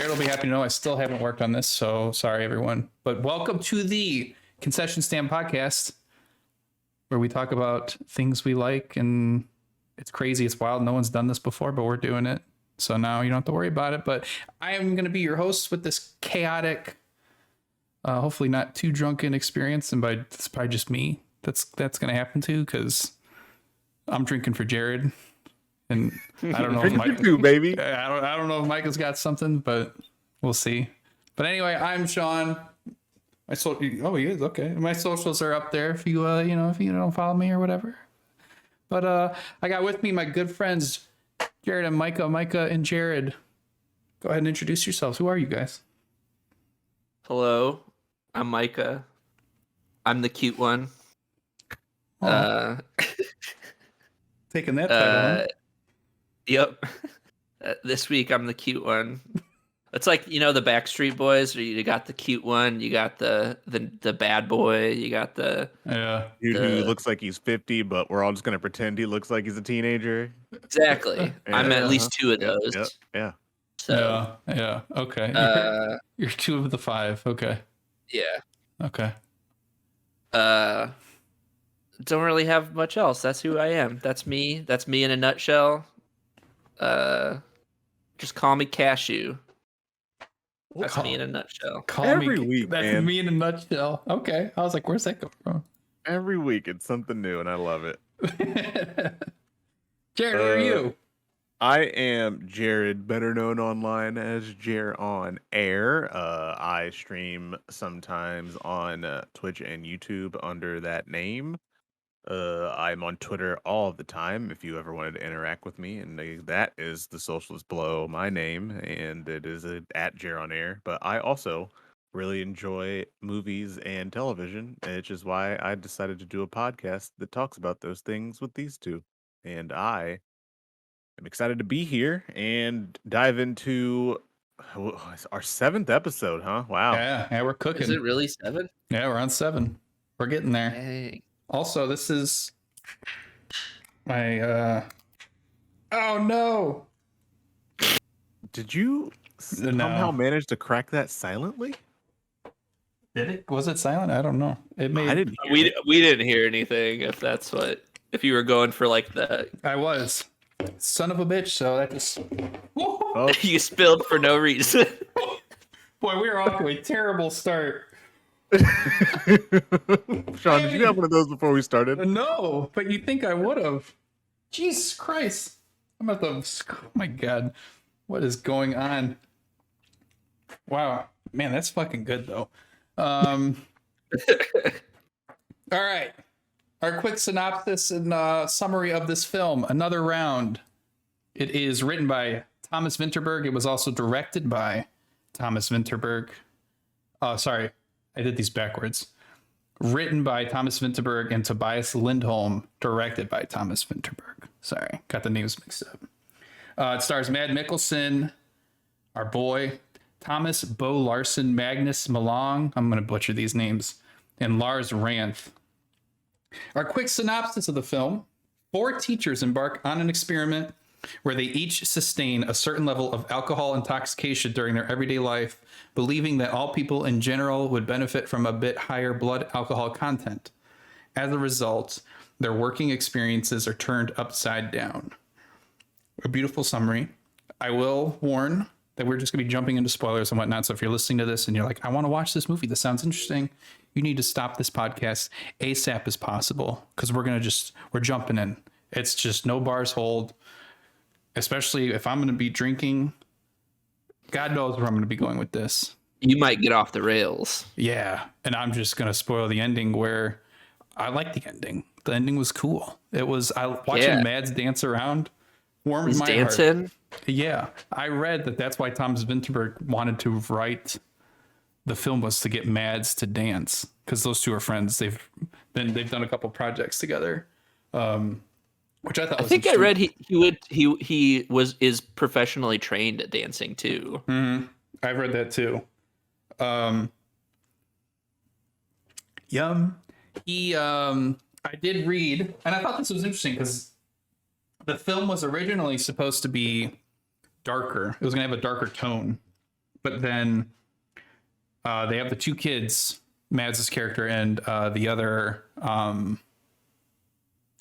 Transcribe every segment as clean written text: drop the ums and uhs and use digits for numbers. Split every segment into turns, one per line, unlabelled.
Jared will be happy to know I still haven't worked on this, so sorry, everyone. But welcome to the Concession Stand Podcast, where we talk about things we like, and it's crazy, it's wild. No one's done this before, but we're doing it. So now you don't have to worry about it. But I am going to be your host with this chaotic, hopefully not too drunken experience, and it's probably just me that's going to happen to, because I'm drinking for Jared. And I don't know if Mike
too, baby.
I don't know if Micah's got something, but we'll see. But anyway, I'm Sean. He is okay. My socials are up there if you if you don't follow me or whatever. But I got with me my good friends Jared and Micah. Micah and Jared, go ahead and introduce yourselves. Who are you guys?
Hello, I'm Micah. I'm the cute one.
Taking that title.
Yep. This week I'm the cute one. It's like, the Backstreet Boys, where you got the cute one, you got the bad boy, you got the
dude who looks like he's 50, but we're all just gonna pretend he looks like he's a teenager.
Exactly. I'm at least two of those.
Yeah.
So
yeah. Okay. You're two of the five. Okay.
Yeah.
Okay.
Don't really have much else. That's who I am. That's me. That's me in a nutshell. Just call me Cashew. That's me in a nutshell.
Every week,
that's
man.
me in a nutshell. Okay. I was like, where's that come from?
Every week it's something new, and I love it.
Jared, who are you?
I am Jared, better known online as Jer on Air. I stream sometimes on Twitch and YouTube under that name. I'm on Twitter all the time if you ever wanted to interact with me, and that is the socials below my name, and it is at Jer on Air. But I also really enjoy movies and television, which is why I decided to do a podcast that talks about those things with these two. And I am excited to be here and dive into our 7th episode, huh? Wow.
Yeah, we're cooking.
Is it really 7?
Yeah, we're on 7. We're getting there.
Dang.
Also, this is my oh no.
Did you somehow manage to crack that silently?
Did it? Was it silent? I don't know. It made.
I didn't.
We didn't hear anything. If you were going for like the,
I was son of a bitch. So that just.
Oh.
You spilled for no reason.
Boy, we were off to a terrible start.
Sean, did you have one of those before we started?
No, but you think I would have. Jesus Christ. I'm at the. Oh my God. What is going on? Wow. Man, that's fucking good, though. All right. Our quick synopsis and summary of this film, Another Round. It is written by Thomas Vinterberg. It was also directed by Thomas Vinterberg. Oh, sorry. I did these backwards. Written by Thomas Vinterberg and Tobias Lindholm. Directed by Thomas Vinterberg. Sorry, got the names mixed up. It stars Mad Mikkelsen, our boy, Thomas Bo Larson, Magnus Malong. I'm going to butcher these names. And Lars Ranth. Our quick synopsis of the film. 4 teachers embark on an experiment where they each sustain a certain level of alcohol intoxication during their everyday life, believing that all people in general would benefit from a bit higher blood alcohol content. As a result, their working experiences are turned upside down. A beautiful summary. I will warn that we're just going to be jumping into spoilers and whatnot. So if you're listening to this and you're like, I want to watch this movie, this sounds interesting, you need to stop this podcast ASAP as possible, because we're jumping in. It's just no bars hold. Especially if I'm going to be drinking, God knows where I'm going to be going with this.
You might get off the rails.
Yeah, and I'm just going to spoil the ending, where I like the ending. The ending was cool. It was watching Mads dance around warmed my heart. Yeah, I read that's why Thomas Vinterberg wanted to write the film, was to get Mads to dance, because those two are friends. They've done a couple projects together. Which I thought. I
think I read he is professionally trained at dancing too.
Mm-hmm. I've read that too. I did read, and I thought this was interesting, because the film was originally supposed to be darker. It was going to have a darker tone, but then they have the two kids, Mads' character and the other,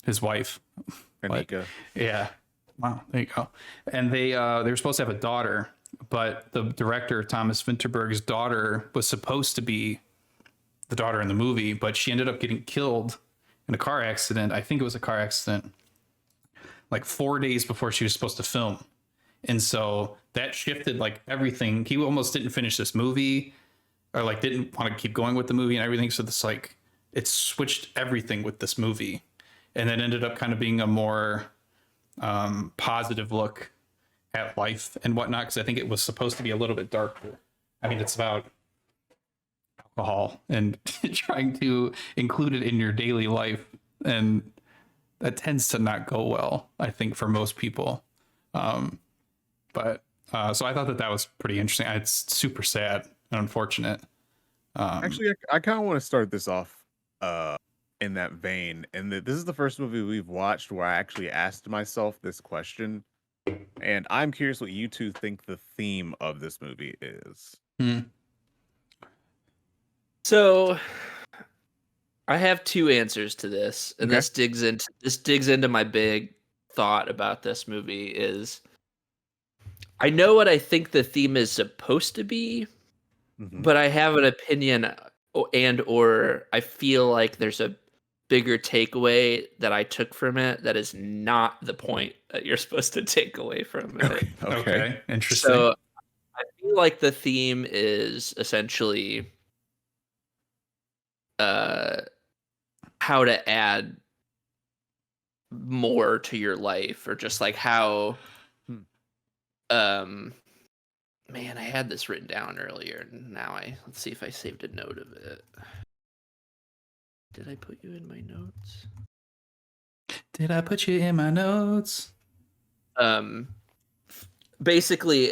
his wife.
Anika.
Yeah. Wow. There you go. And they were supposed to have a daughter, but the director, Thomas Vinterberg's daughter, was supposed to be the daughter in the movie, but she ended up getting killed in a car accident. I think it was a car accident like 4 days before she was supposed to film. And so that shifted like everything. He almost didn't finish this movie, or like didn't want to keep going with the movie and everything. So this like it switched everything with this movie, and then ended up kind of being a more positive look at life and whatnot, because I think it was supposed to be a little bit darker. I mean, it's about alcohol and trying to include it in your daily life, and that tends to not go well, I think, for most people. But so I thought that was pretty interesting. It's super sad and unfortunate.
Actually, I kind of want to start this off in that vein. And this is the first movie we've watched where I actually asked myself this question. And I'm curious what you two think the theme of this movie is.
So I have two answers to this, and
Okay.
this digs into my big thought about this movie. Is I know what I think the theme is supposed to be, but I have an opinion, or I feel like there's a bigger takeaway that I took from it that is not the point that you're supposed to take away from it.
Okay. Interesting.
So I feel like the theme is essentially how to add more to your life, or just like how man, I had this written down earlier, and now let's see if I saved a note of it. Did I put you in my notes?
Did I put you in my notes?
Basically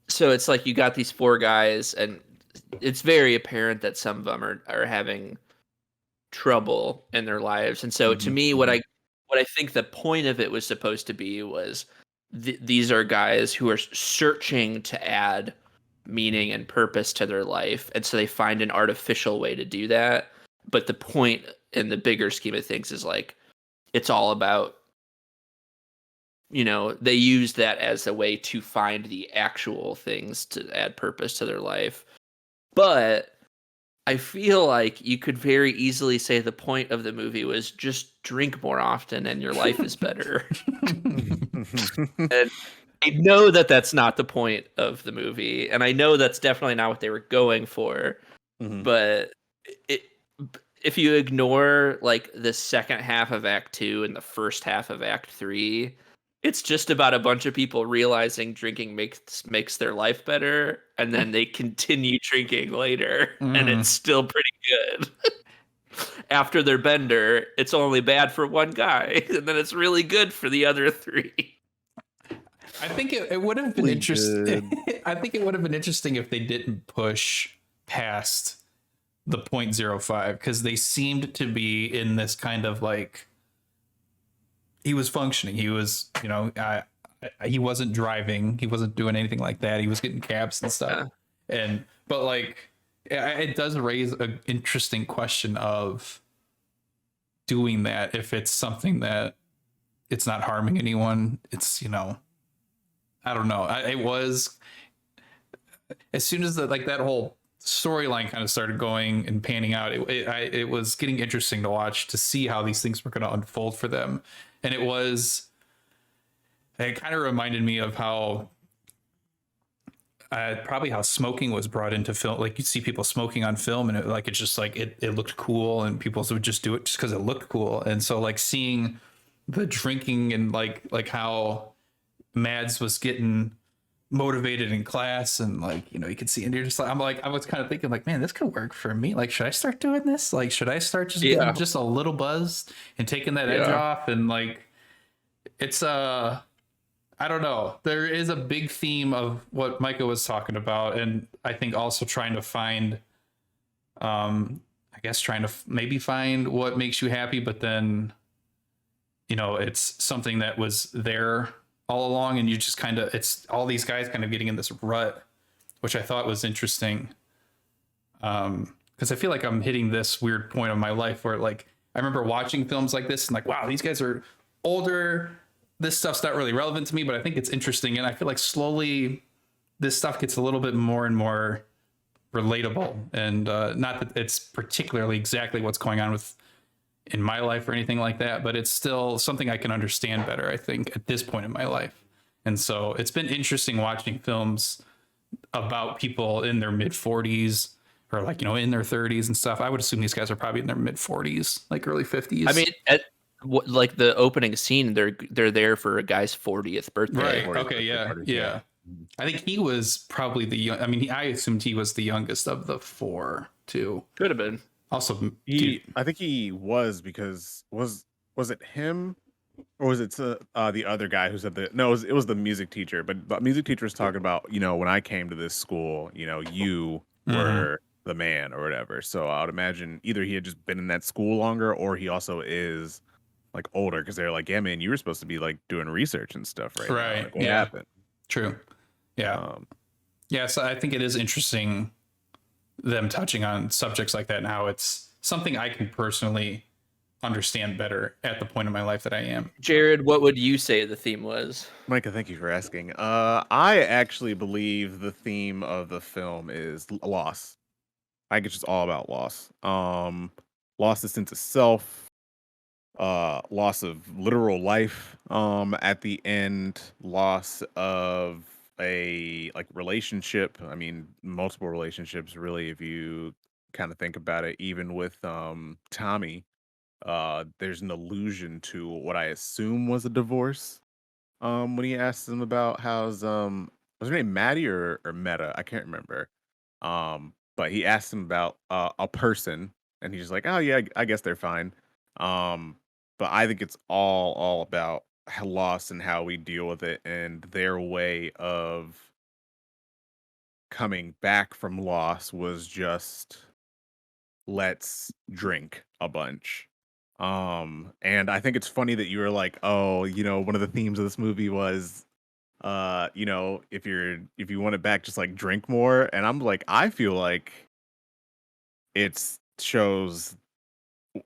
it's like you got these four guys, and it's very apparent that some of them are having trouble in their lives. And so to me, what I think the point of it was supposed to be was these are guys who are searching to add meaning and purpose to their life, and so they find an artificial way to do that. But the point in the bigger scheme of things is like it's all about, they use that as a way to find the actual things to add purpose to their life. But I feel like you could very easily say the point of the movie was just drink more often and your life is better. And I know that that's not the point of the movie, and I know that's definitely not what they were going for. But if you ignore like the second half of Act 2 and the first half of Act 3, it's just about a bunch of people realizing drinking makes their life better, and then they continue drinking later, and it's still pretty good. After their bender, it's only bad for one guy, and then it's really good for the other three.
I think it would have been interesting. I think it would have been interesting if they didn't push past the 0.05, because they seemed to be in this kind of like, he was functioning. He was, he wasn't driving. He wasn't doing anything like that. He was getting cabs and stuff. But like, it does raise an interesting question of doing that if it's something that it's not harming anyone. It's, I don't know. It was, as soon as that whole storyline kind of started going and panning out, it was getting interesting to watch, to see how these things were going to unfold for them. And it kind of reminded me of how probably how smoking was brought into film. Like you see people smoking on film, and it's just like it looked cool, and people would just do it just because it looked cool. And so like seeing the drinking and like how Mads was getting motivated in class, and you could see, and you're just like, I was kind of thinking like, man, this could work for me. Like, should I start doing this? Like, should I start just getting just a little buzzed and taking that edge off? And like, it's I don't know. There is a big theme of what Micah was talking about, and I think also trying to find, maybe find what makes you happy, but then, it's something that was there all along, and you just it's all these guys kind of getting in this rut which I thought was interesting. Because I feel like I'm hitting this weird point of my life where like I remember watching films like this and like, wow, these guys are older. This stuff's not really relevant to me, but I think it's interesting. And I feel like slowly this stuff gets a little bit more and more relatable. And not that it's particularly exactly what's going on with in my life or anything like that, but it's still something I can understand better, I think, at this point in my life. And so it's been interesting watching films about people in their mid 40s or like, in their 30s and stuff. I would assume these guys are probably in their mid 40s, like early 50s.
I mean, like the opening scene, they're there for a guy's 40th birthday.
right. Okay. Yeah. I think he was probably the young. I mean, I assumed he was the youngest of the four, too.
Could have been.
Also,
I think he was, because was it him, or was it the other guy who said that? No, it was the music teacher. But the music teacher was talking about, when I came to this school, you were the man or whatever. So I would imagine either he had just been in that school longer, or he also is like older, because they're like, yeah, man, you were supposed to be like doing research and stuff right now. Like, what happened?
True. Yeah. So I think it is interesting them touching on subjects like that and how it's something I can personally understand better at the point in my life that I am.
Jared, what would you say the theme was?
Micah, thank you for asking. I actually believe the theme of the film is loss. I think it's just all about loss. Loss of sense of self, loss of literal life, at the end, loss of a relationship. I mean, multiple relationships, really, if you kind of think about it. Even with Tommy, there's an allusion to what I assume was a divorce. When he asked him about how's was her name Maddie or Meta? I can't remember. But he asked him about a person, and he's just like, oh yeah, I guess they're fine. But I think it's all about loss and how we deal with it, and their way of coming back from loss was just, let's drink a bunch. And I think it's funny that you were like, oh, one of the themes of this movie was, if you want it back, just like drink more. And I'm like, I feel like it shows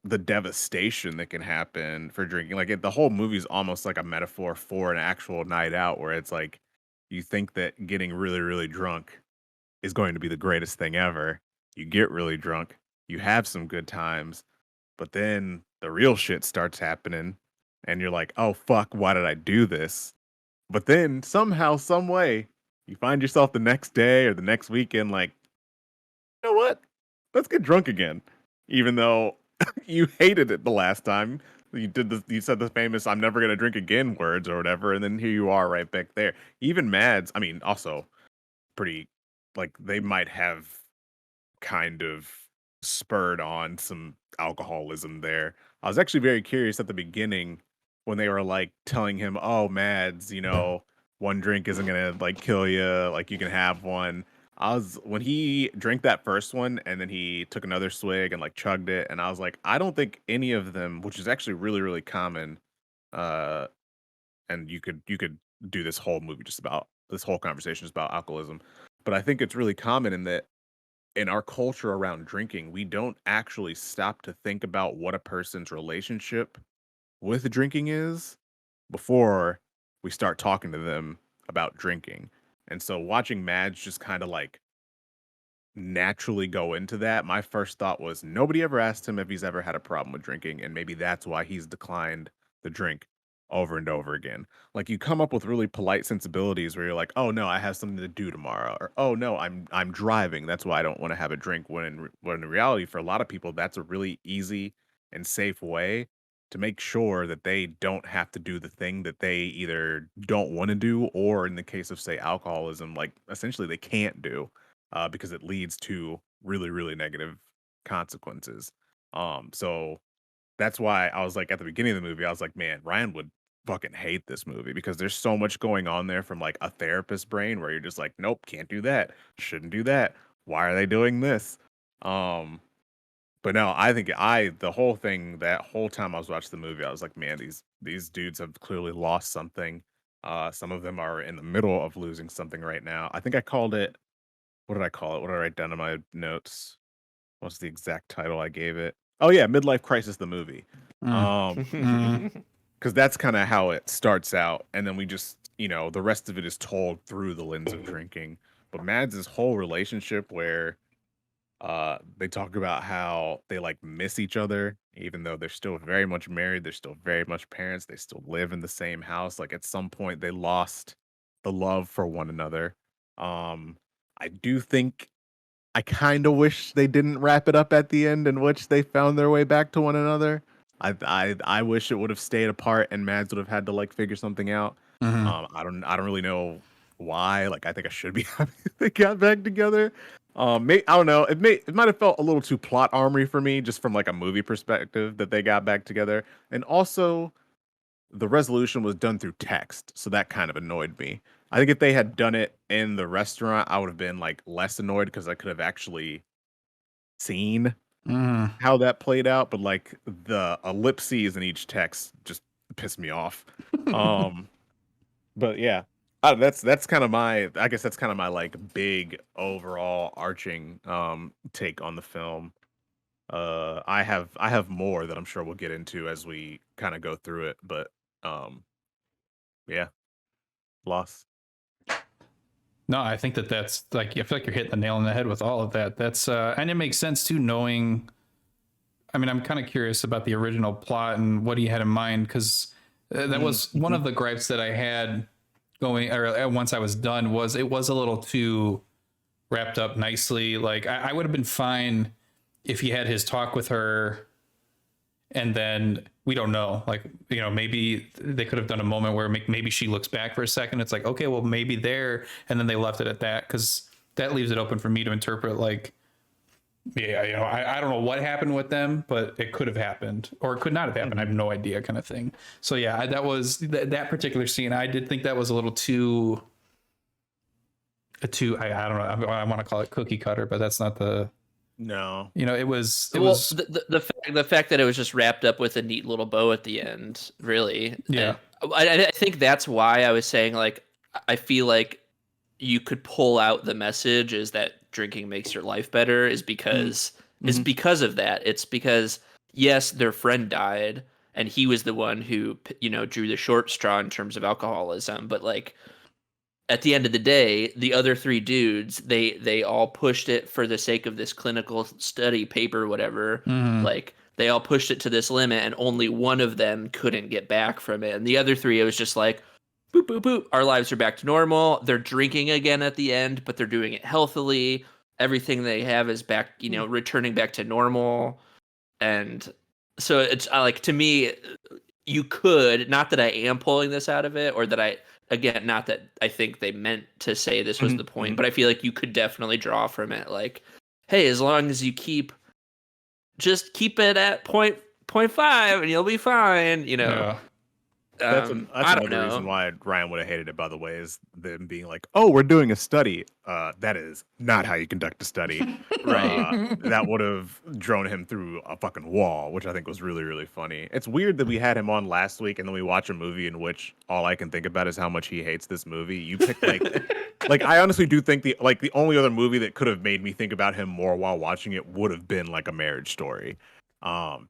the devastation that can happen for drinking. Like the whole movie's almost like a metaphor for an actual night out, where it's like you think that getting really, really drunk is going to be the greatest thing ever. You get really drunk, you have some good times, but then the real shit starts happening, and you're like, oh fuck, why did I do this? But then somehow, some way, you find yourself the next day or the next weekend like, you know what? Let's get drunk again. Even though you hated it the last time. You said the famous "I'm never gonna drink again" words or whatever, and then here you are right back there. Even Mads, I mean, also pretty, like, they might have kind of spurred on some alcoholism there. I was actually very curious at the beginning when they were like telling him, "Oh, Mads, one drink isn't gonna like kill you. Like you can have one." When he drank that first one and then he took another swig and like chugged it, and I was like, I don't think any of them, which is actually really, really common, uh, and you could do this whole movie just about this whole conversation is about alcoholism, but I think it's really common in that in our culture around drinking, we don't actually stop to think about what a person's relationship with drinking is before we start talking to them about drinking. And so watching Madge just kind of like naturally go into that, my first thought was nobody ever asked him if he's ever had a problem with drinking, and maybe that's why he's declined the drink over and over again. Like you come up with really polite sensibilities where you're like, "Oh no, I have something to do tomorrow," or "Oh no, I'm driving. That's why I don't want to have a drink." When in reality, for a lot of people, that's a really easy and safe way to make sure that they don't have to do the thing that they either don't want to do, or in the case of say alcoholism, like essentially they can't do, because it leads to really, really negative consequences. So that's why I was like at the beginning of the movie, I was like, man, Ryan would fucking hate this movie because there's so much going on there from like a therapist brain where you're just like, nope, can't do that, shouldn't do that. Why are they doing this? Um, but no, I think the whole thing, that whole time I was watching the movie, I was like, man, these dudes have clearly lost something. Some of them are in the middle of losing something right now. I think I called it what did I call it? What did I write down in my notes? What's the exact title I gave it? Oh yeah, Midlife Crisis the movie.
Mm.
Because that's kind of how it starts out, and then we just, the rest of it is told through the lens of drinking. But Mads' whole relationship where they talk about how they like miss each other, even though they're still very much married, they're still very much parents, they still live in the same house. Like at some point they lost the love for one another. I do think I kind of wish they didn't wrap it up at the end in which they found their way back to one another. I wish it would have stayed apart and Mads would have had to like figure something out.
Mhm.
I don't really know why. Like I think I should be happy they got back together. I don't know. It might have felt a little too plot armory for me, just from like a movie perspective that they got back together, and also the resolution was done through text, so that kind of annoyed me. I think if they had done it in the restaurant, I would have been like less annoyed because I could have actually seen
Mm.
how that played out. But like the ellipses in each text just pissed me off. Um, but yeah, that's kind of my. I guess that's kind of my like big overall arching take on the film. I have more that I'm sure we'll get into as we kind of go through it, but um, yeah, loss.
No, I think that's like I feel like you're hitting the nail on the head with all of that. That's and it makes sense too, knowing. I mean, I'm kind of curious about the original plot and what he had in mind, because that was one of the gripes that I had going, or once I was done, was it was a little too wrapped up nicely. Like I would have been fine if he had his talk with her, and then we don't know, like, maybe they could have done a moment where maybe she looks back for a second. It's like, okay, well, maybe there, and then they left it at that, because that leaves it open for me to interpret, like, yeah, I don't know what happened with them, but it could have happened or it could not have happened. I have no idea, kind of thing. So yeah, that was that particular scene. I did think that was a little too I don't know. I want to call it cookie cutter, but that's not the.
No.
It was.
The fact that it was just wrapped up with a neat little bow at the end, really.
Yeah.
And I think that's why I was saying, like, I feel like you could pull out the message is that drinking makes your life better is because of that. It's because, yes, their friend died and he was the one who, drew the short straw in terms of alcoholism, but like, at the end of the day, the other three dudes, they all pushed it for the sake of this clinical study paper, whatever. Like, they all pushed it to this limit, and only one of them couldn't get back from it. And the other three, it was just like, boop, boop, boop. Our lives are back to normal. They're drinking again at the end, but they're doing it healthily. Everything they have is back, returning back to normal. And so it's like, to me, you could, not that I am pulling this out of it, or that again, not that I think they meant to say this was the point, but I feel like you could definitely draw from it. Like, hey, as long as you just keep it at point 0.5 and you'll be fine,
Yeah.
That's
I don't
another
know.
reason why Ryan would have hated it, by the way, is them being like, oh, we're doing a study. That is not how you conduct a study.
Right.
That would have drawn him through a fucking wall, which I think was really, really funny. It's weird that we had him on last week and then we watch a movie in which all I can think about is how much he hates this movie. You picked like I honestly do think the only other movie that could have made me think about him more while watching it would have been like A Marriage Story.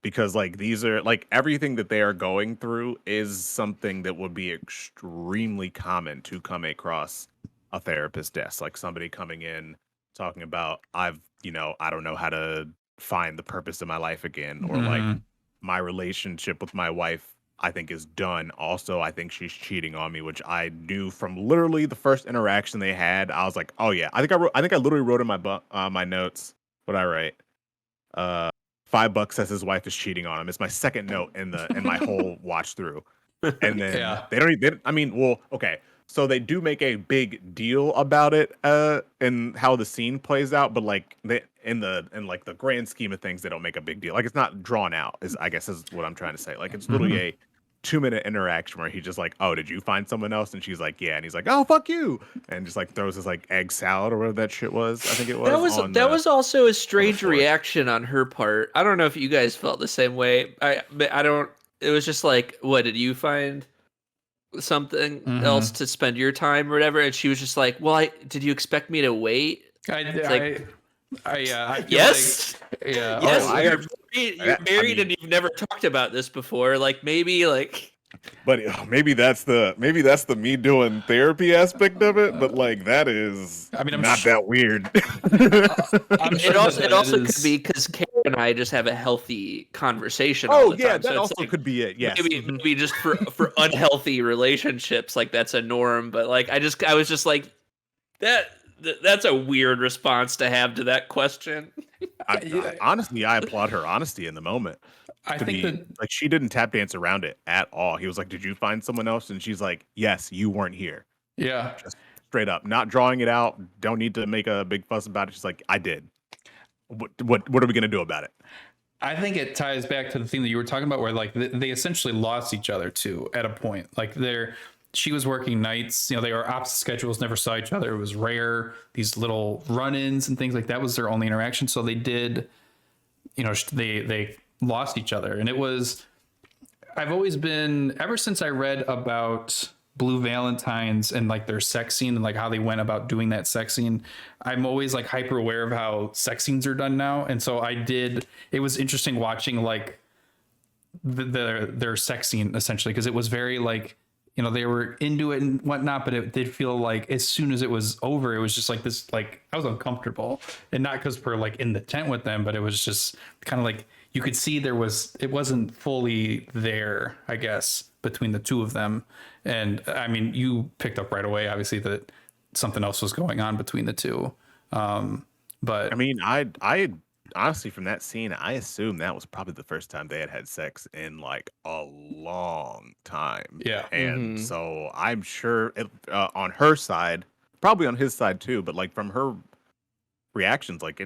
Because like these are like everything that they are going through is something that would be extremely common to come across a therapist desk, like somebody coming in talking about I don't know how to find the purpose of my life again, or like my relationship with my wife I think is done. Also, I think she's cheating on me, which I knew from literally the first interaction they had. I was like, oh yeah, I think I literally wrote in my notes what I write. $5 says his wife is cheating on him. It's my second note in my whole watch through. And then
Yeah.
they don't even, I mean, well, okay. So they do make a big deal about it and how the scene plays out, but like in like the grand scheme of things, they don't make a big deal. Like it's not drawn out, is what I'm trying to say. Like it's literally a 2-minute interaction where he's just like, oh, did you find someone else? And she's like, yeah. And he's like, oh, fuck you. And just like throws his like egg salad or whatever that shit was. I think it was.
That was also a strange
floor.
reaction on her part. I don't know if you guys felt the same way. I don't. It was just like, what did you find something else to spend your time or whatever? And she was just like, well, did you expect me to wait?
I feel
Yes.
like, yeah.
Yes,
I
you're married and you've never talked about this before. Like maybe like
But maybe that's the me doing therapy aspect of it. But like that is
I mean,
not that weird.
I'm sure
it also
is,
could be because Karen and I just have a healthy conversation all
Oh
the
yeah,
time.
that
So it's
also
like
could be it. Yes.
maybe
Mhm.
maybe just for unhealthy relationships, like that's a norm. But like I was just like that's a weird response to have to that question.
Honestly, I applaud her honesty in the moment.
I
To
think
be
that
like, she didn't tap dance around it at all. He was like, "Did you find someone else?" And she's like, "Yes, you weren't here."
yeah.
Just straight up, not drawing it out. Don't need to make a big fuss about it. She's like, "I did. What are we gonna do about it?"
I think it ties back to the thing that you were talking about, where like they essentially lost each other too at a point. Like she was working nights. You know, they were opposite schedules, never saw each other. It was rare. These little run-ins and things like that was their only interaction. So they did, you know, they lost each other, and it was. I've always been ever since I read about Blue Valentines and like their sex scene and like how they went about doing that sex scene. I'm always like hyper aware of how sex scenes are done now, and so it was interesting watching like their sex scene essentially, because it was very like, you know, they were into it and whatnot, but it did feel like as soon as it was over, it was just like this, like I was uncomfortable, and not because we're like in the tent with them, but it was just kind of like you could see it wasn't fully there, I guess, between the two of them. And I mean, you picked up right away, obviously, that something else was going on between the two. But
I mean, I honestly, from that scene, I assume that was probably the first time they had sex in like a long time.
yeah,
And
Mhm.
so I'm sure on her side, probably on his side too, but like from her reactions, like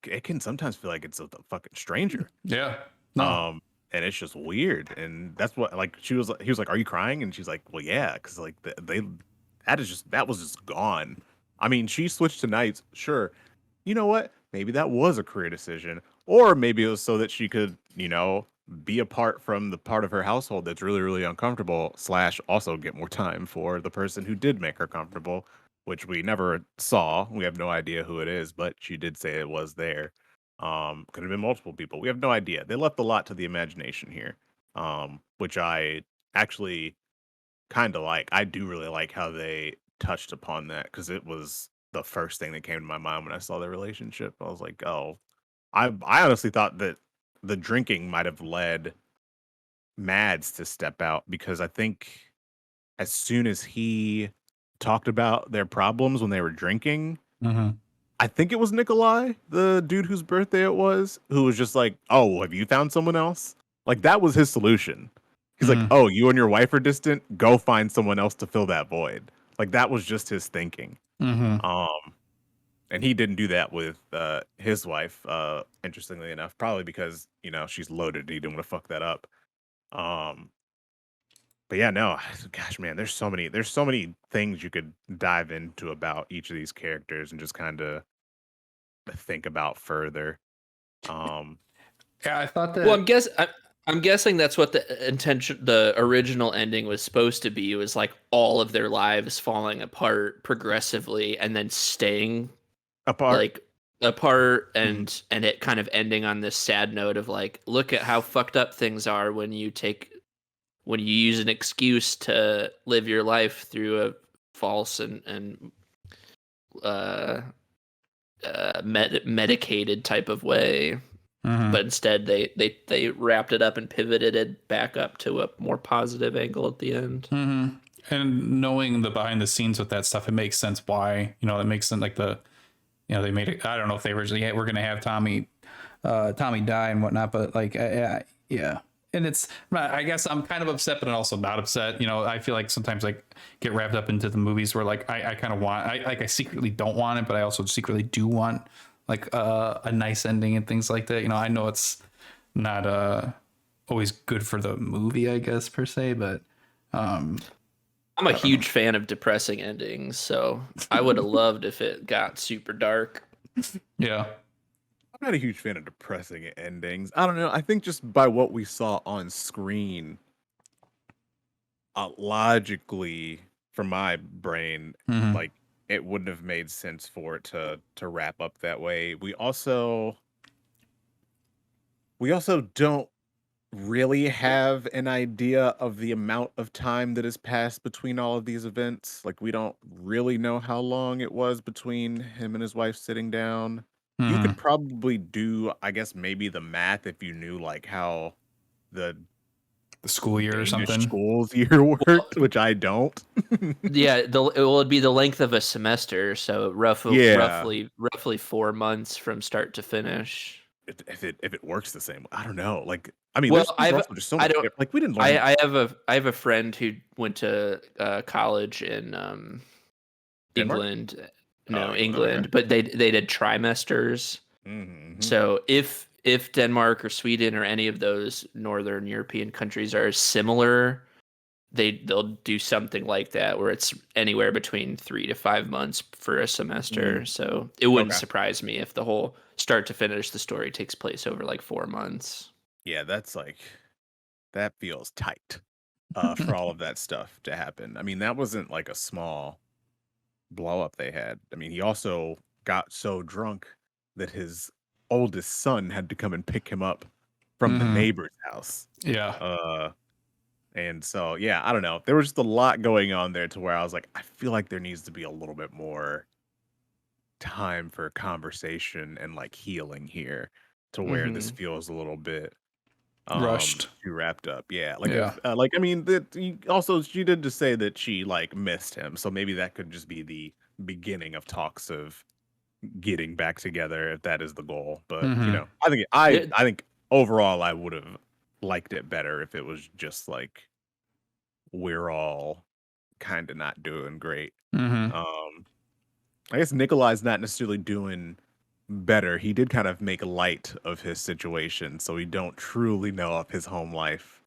it can sometimes feel like it's a fucking stranger.
yeah, no,
And it's just weird. And that's what like he was like, "Are you crying?" And she's like, "Well, yeah, because like that was just gone." I mean, she switched to nights, sure. You know what? Maybe that was a career decision. Or maybe it was so that she could, you know, be apart from the part of her household that's really, really uncomfortable, slash also get more time for the person who did make her comfortable, which we never saw. We have no idea who it is, but she did say it was there. Could have been multiple people. We have no idea. They left a lot to the imagination here. Which I actually kind of like. I do really like how they touched upon that because it was the first thing that came to my mind when I saw their relationship. I was like, oh, I honestly thought that the drinking might have led Mads to step out because I think as soon as he talked about their problems when they were drinking,
mm-hmm.
I think it was Nikolai, the dude whose birthday it was, who was just like, "Oh, have you found someone else?" Like that was his solution. He's like,
Mm-hmm.
"Oh, you and your wife are distant. Go find someone else to fill that void." Like that was just his thinking.
Mm-hmm.
And he didn't do that with his wife. Interestingly enough, probably because you know she's loaded. He didn't want to fuck that up. Um, but yeah, no, gosh, man, there's so many things you could dive into about each of these characters and just kind of think about further. Um,
Yeah, I thought that.
Well, I'm guessing that's what the original ending was supposed to be. It was like all of their lives falling apart progressively and then staying
apart.
like apart
Mhm.
and it kind of ending on this sad note of like, look at how fucked up things are when you use an excuse to live your life through a false and uh, medicated type of way.
Mhm.
But instead they wrapped it up and pivoted it back up to a more positive angle at the end.
Mm-hmm. And knowing the behind the scenes with that stuff, it makes sense why, you know, it makes sense like they made it. I don't know if they originally were going to have Tommy die and whatnot, but like, yeah. And I guess I'm kind of upset, but also not upset. You know, I feel like sometimes like get wrapped up into the movies where like I kind of want, I secretly don't want it, but I also secretly do want like a nice ending and things like that. You know, I know it's not always good for the movie, I guess, per se, but
I'm a huge fan of depressing endings, so I would have loved if it got super dark.
yeah.
I'm not a huge fan of depressing endings. I don't know. I think just by what we saw on screen, logically, from my brain,
Mm-hmm.
like it wouldn't have made sense for it to wrap up that way. We also don't really have an idea of the amount of time that has passed between all of these events. Like, we don't really know how long it was between him and his wife sitting down. You
Mhm.
could probably do, I guess, maybe the math if you knew like how the
The school year or
Danish
something.
school's year worked, which I don't.
Yeah, it would be the length of a semester, so
Yeah.
roughly 4 months from start to finish.
If it works the same way, I don't know. Like, I mean,
Well,
there's also just so
I
much
don't
like we didn't learn.
I have a friend who went to college in
Denmark?
England.
Oh,
No,
England, okay.
England, but they did trimesters.
Mm-hmm.
So if Denmark or Sweden or any of those northern European countries are similar, they'll do something like that where it's anywhere between 3 to 5 months for a semester. So it wouldn't
Okay.
surprise me if the whole start to finish the story takes place over like 4 months.
Yeah, that feels tight for all of that stuff to happen. I mean, that wasn't like a small blow up they had. I mean, he also got so drunk that his oldest son had to come and pick him up from the
Mhm.
neighbor's house.
Yeah.
And so, yeah, I don't know. There was just a lot going on there to where I was like, I feel like there needs to be a little bit more time for conversation and like healing here to where this feels a little bit
Rushed.
too wrapped up. Yeah, like
Yeah.
if like I mean that also she did just say that she like missed him, so maybe that could just be the beginning of talks of getting back together if that is the goal. But you
Mhm.
know, I think overall I would have liked it better if it was just like we're all kind of not doing great.
Mhm.
I guess Nikolai's not necessarily doing better. He did kind of make light of his situation, so we don't truly know if his home life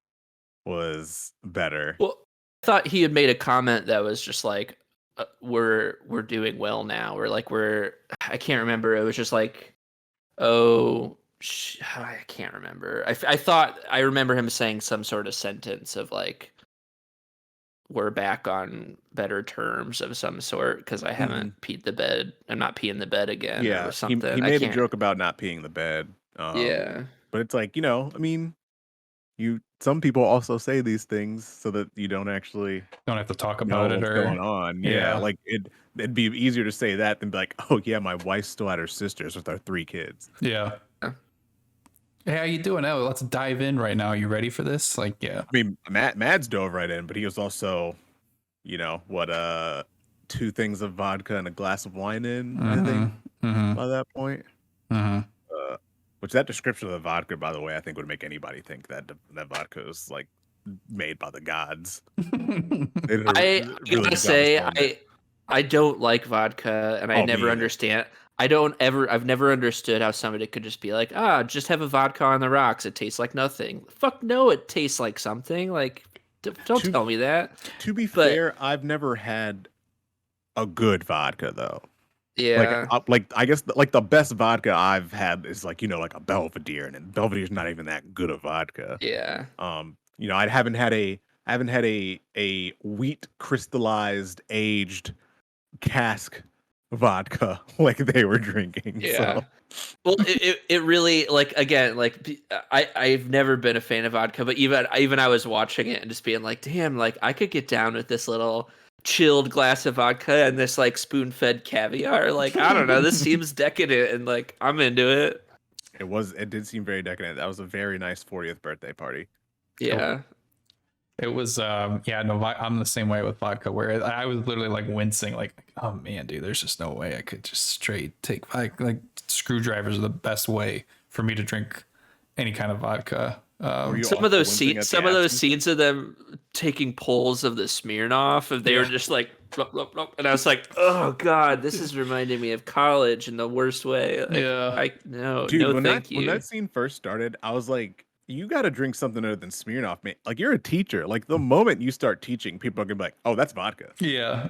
was better.
Well, I thought he had made a comment that was just like, we're doing well now, or like I can't remember. It was just like, oh, I can't remember. I thought I remember him saying some sort of sentence of like, we're back on better terms of some sort because I haven't peed the bed. I'm not peeing the bed again
Yeah,
or something.
he
I
made a
can't.
joke about not peeing the bed.
Yeah.
But it's like, you know, I mean, some people also say these things so that you don't actually
Don't have to talk
know
about it
what's
or
going on. Yeah, like it'd be easier to say that than be like, oh yeah, my wife's still at her sister's with our 3 kids.
Yeah. Hey, how you doing? Oh, let's dive in right now. You ready for this? Like, yeah.
I mean, Mads dove right in, but he was also, you know, what 2 things of vodka and a glass of wine in, I think, by that point. Which that description of the vodka, by the way, I think would make anybody think that that vodka is like made by the gods.
I gotta say, I don't like vodka, and I never understand. I've never understood how somebody could just be like, just have a vodka on the rocks. It tastes like nothing. Fuck no, it tastes like something. Like, don't tell me that.
To be fair, I've never had a good vodka though.
Yeah.
Like I guess like the best vodka I've had is like, you know, like a Belvedere, and Belvedere's not even that good of vodka.
Yeah.
You know, I haven't had a wheat crystallized aged cask vodka like they were drinking.
Yeah.
So.
Well, it really, like, again, like I've never been a fan of vodka, but even I was watching it and just being like, damn, like I could get down with this little chilled glass of vodka and this like spoon-fed caviar. Like, I don't know, this seems decadent and like I'm into it.
It did seem very decadent. That was a very nice 40th birthday party.
Yeah.
It was yeah, no, I'm the same way with vodka where I was literally like wincing, like, oh man, dude, there's just no way I could just straight take like screwdrivers are the best way for me to drink any kind of vodka.
Some of those scenes of them taking pulls of the Smirnoff, if they were just like blop, blop, blop, and I was like, oh god, this is reminding me of college in the worst way. Like,
Dude,
thank you.
When that scene first started, I was like, you got to drink something other than Smirnoff, man. Like, you're a teacher. Like, the moment you start teaching, people are gonna be like, oh, that's vodka.
Yeah.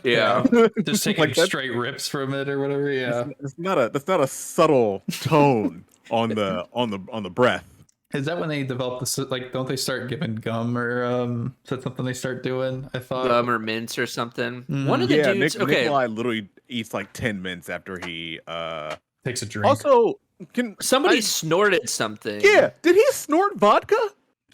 Just taking
like
straight rips from it or whatever. Yeah.
That's not a subtle tone on the breath.
Is that when they develop this? Like, don't they start giving gum or is that something they start doing? I thought
Gum or mints or something.
Mhm.
One of the
Yeah,
dudes. Okay,
Nikolai literally eats like 10 minutes after he
takes a drink.
Also, can
somebody snorted something.
Yeah, did he snort vodka?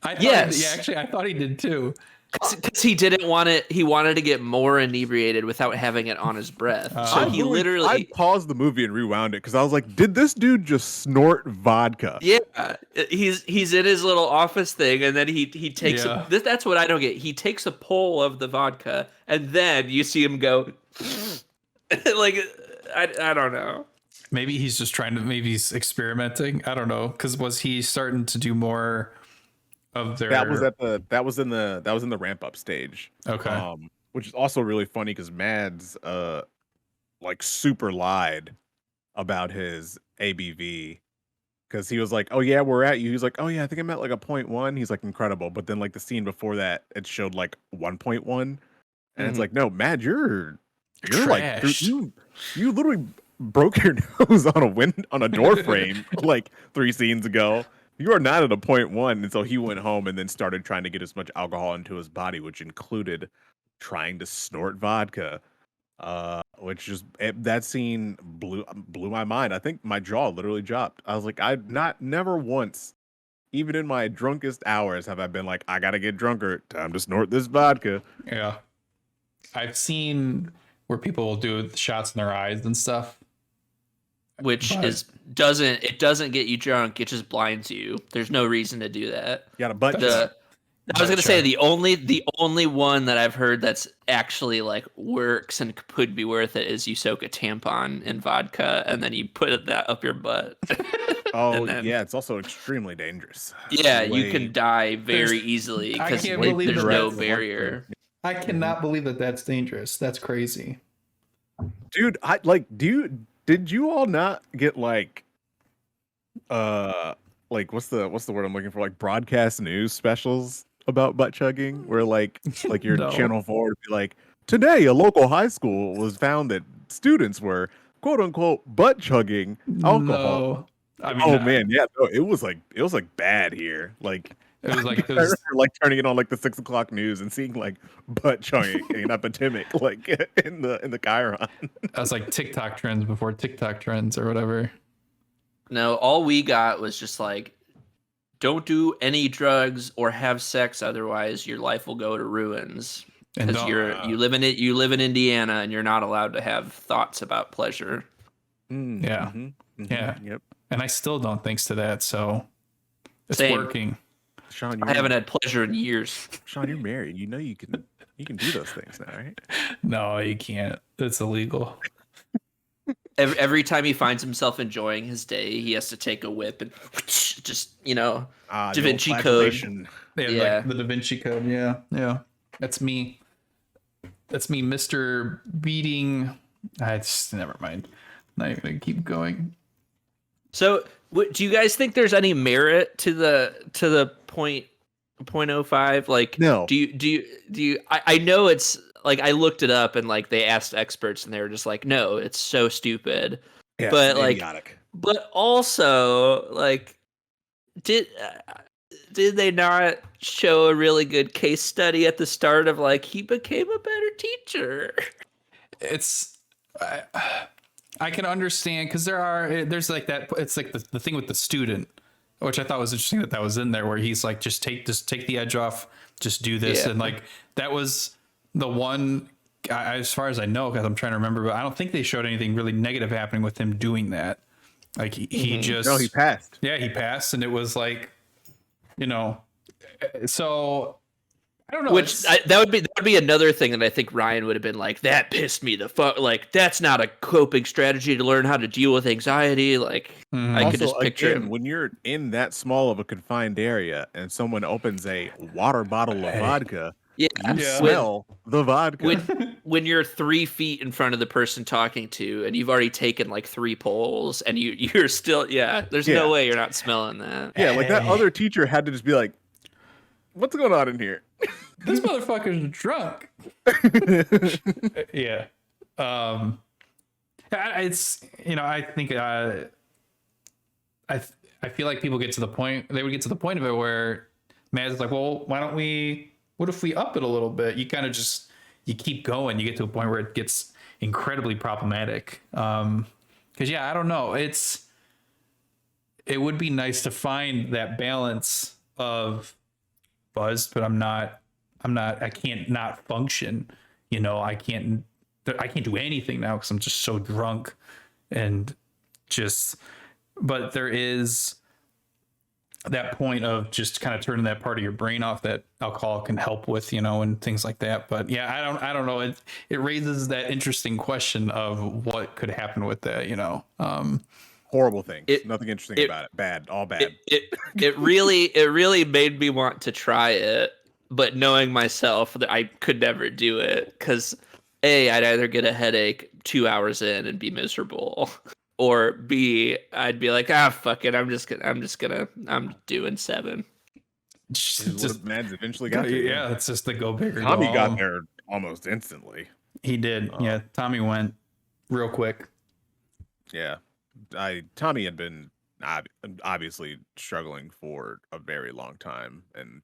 I thought
Yes.
yeah, actually, I thought he did too.
Because he didn't want it. He wanted to get more inebriated without having it on his breath. So he literally.
I paused the movie and rewound it because I was like, did this dude just snort vodka?
Yeah, he's in his little office thing, and then he takes.
Yeah.
That's what I don't get. He takes a pull of the vodka, and then you see him go. Like, I don't know.
Maybe he's just trying to. Maybe he's experimenting. I don't know. Because was he starting to do more of their?
That was in the ramp up stage.
Okay.
Which is also really funny because Mads like super lied about his ABV because he was like, "Oh yeah, we're at you." He's like, "Oh yeah, I think I'm at like a 0.1." He's like, "Incredible," but then like the scene before that, it showed like 1.1, and it's like, "No, Mads, you're like you literally broke your nose on a door frame like 3 scenes ago. You are not at a 0.1." And so he went home and then started trying to get as much alcohol into his body, which included trying to snort vodka. Which just that scene blew my mind. I think my jaw literally dropped. I was like, never once, even in my drunkest hours, have I been like, I gotta get drunker. Time to snort this vodka.
Yeah. I've seen where people will do shots in their eyes and stuff.
Which doesn't get you drunk. It just blinds you. There's no reason to do that.
You got a butt.
I was gonna say the only one that I've heard that's actually like works and could be worth it is you soak a tampon in vodka and then you put that up your butt.
Oh yeah, it's also extremely dangerous.
Yeah, you can die very easily because there's no barrier.
I cannot believe that that's dangerous. That's crazy,
dude. Did you all not get like what's the word I'm looking for? Like broadcast news specials about butt chugging, where like your
No.
Channel 4 would be like, today a local high school was found that students were quote unquote butt chugging alcohol.
No. I mean,
oh man, yeah, no, it was like bad here. Like
it was like
like turning it on like the 6 o'clock news and seeing like butt chugging an epidemic like in the Chiron.
That was like TikTok trends before TikTok trends or whatever.
No, all we got was just like, don't do any drugs or have sex, otherwise your life will go to ruins. Because you live in Indiana and you're not allowed to have thoughts about pleasure.
Yeah. Yeah.
Yep.
And I still don't, thanks to that. So it's
Same.
working.
Sean,
I haven't had pleasure in years.
Sean, you're married. You know you can do those things now, right?
No, you can't. It's illegal.
Every time he finds himself enjoying his day, he has to take a whip and just, Da Vinci Code.
Yeah. Like the Da Vinci Code. Yeah. Yeah. That's me. That's me, Mr. Beating. Never mind. Not even gonna keep going.
So, do you guys think there's any merit to the 0.05? Like,
no.
Do you? I know it's like I looked it up and like they asked experts and they were just like, no, it's so stupid.
Yeah,
but like,
idiotic.
But also like, did they not show a really good case study at the start of like he became a better teacher?
It's. I can understand because there's like that. It's like the thing with the student, which I thought was interesting that was in there, where he's like, just take the edge off, just do this, and like that was the one, as far as I know, because I'm trying to remember, but I don't think they showed anything really negative happening with him doing that. Like he just
he passed.
Yeah, he passed, and it was like, so. I don't know.
That would be another thing that I think Ryan would have been like, that pissed me the fuck. Like, that's not a coping strategy to learn how to deal with anxiety. Like, I could just picture him.
When you're in that small of a confined area and someone opens a water bottle of vodka, you smell the vodka.
When you're 3 feet in front of the person talking to, and you've already taken like 3 pulls, and you're still, there's no way you're not smelling that.
Yeah, like that other teacher had to just be like, what's going on in here?
This motherfucker's drunk. Yeah. It's I think I I feel like people get to the point, they would get to the point of it where Mads is like, well, what if we up it a little bit? You kind of just, you keep going. You get to a point where it gets incredibly problematic. Cause yeah, I don't know. It would be nice to find that balance of buzzed, but I can't not function. I can't do anything now because I'm just so drunk and but there is that point of just kind of turning that part of your brain off that alcohol can help with, and things like that. But yeah, I don't know. It raises that interesting question of what could happen with that,
Horrible things. Nothing interesting about it. Bad. All bad.
It really made me want to try it, but knowing myself that I could never do it because I'd either get a headache 2 hours in and be miserable, or B, I'd be like, fuck it, I'm doing 7.
Just Mads eventually got to.
Yeah, it's just the go big or go
Tommy got
home.
there almost instantly.
He did. Yeah, Tommy went real quick.
Yeah. Tommy had been obviously struggling for a very long time, and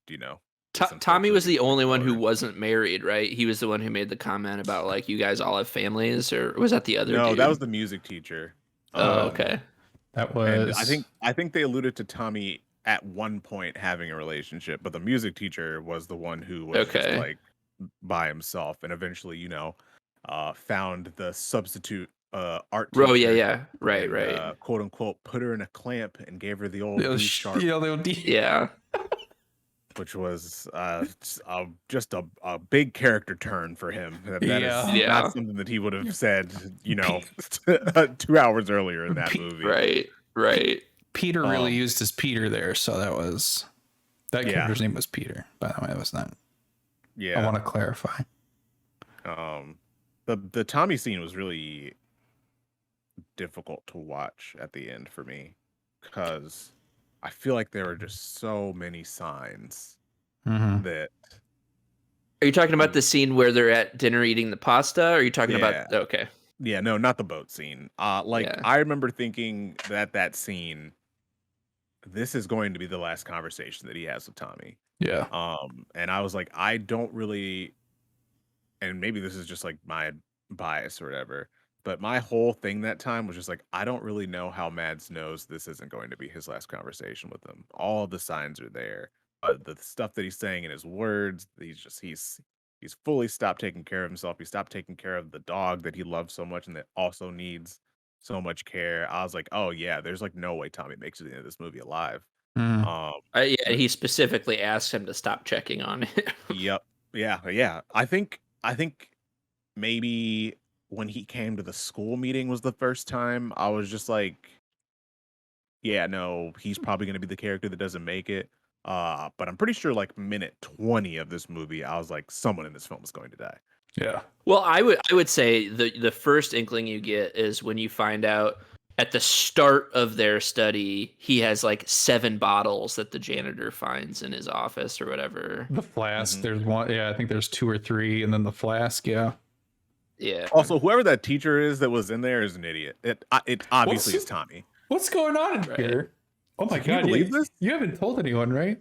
Tommy was the only one who wasn't married, right? He was the one who made the comment about like, you guys all have families, or was that the other dude?
That was the music teacher.
Oh, okay.
That was.
And I think they alluded to Tommy at one point having a relationship, but the music teacher was the one who was just like by himself, and eventually, found the substitute art teacher.
Oh yeah, right.
Quote unquote, put her in a clamp and gave her the old D sharp.
Yeah.
Which was just a big character turn for him. That is not something that he would have said, 2 hours earlier in that movie.
Right.
Peter really used his Peter there, so that character's name was Peter. By the way, it was not. Yeah, I want to clarify.
The Tommy scene was really difficult to watch at the end for me because I feel like there were just so many signs that.
Are you talking about the scene where they're at dinner eating the pasta? Or are you talking about? Okay.
Yeah, no, not the boat scene. I remember thinking that scene, this is going to be the last conversation that he has with Tommy.
Yeah.
And I was like, I don't really, and maybe this is just like my bias or whatever, but my whole thing that time was just like, I don't really know how Mads knows this isn't going to be his last conversation with him. All the signs are there. The stuff that he's saying in his words, he's fully stopped taking care of himself. He stopped taking care of the dog that he loves so much and that also needs so much care. I was like, oh yeah, there's like no way Tommy makes it into this movie alive.
He specifically asked him to stop checking on it.
Yep. Yeah. I think maybe when he came to the school meeting was the first time I was just like, yeah, no, he's probably going to be the character that doesn't make it. But I'm pretty sure like minute 20 of this movie, I was like, someone in this film is going to die.
Yeah.
Well, I would say the first inkling you get is when you find out at the start of their study, he has like 7 bottles that the janitor finds in his office or whatever.
The flask, there's one. Yeah, I think there's 2 or 3, and then the flask. Yeah.
Yeah.
Also, whoever that teacher is that was in there is an idiot. It obviously is Tommy.
What's going on in here? Oh my God!
Can you believe this?
You haven't told anyone, right?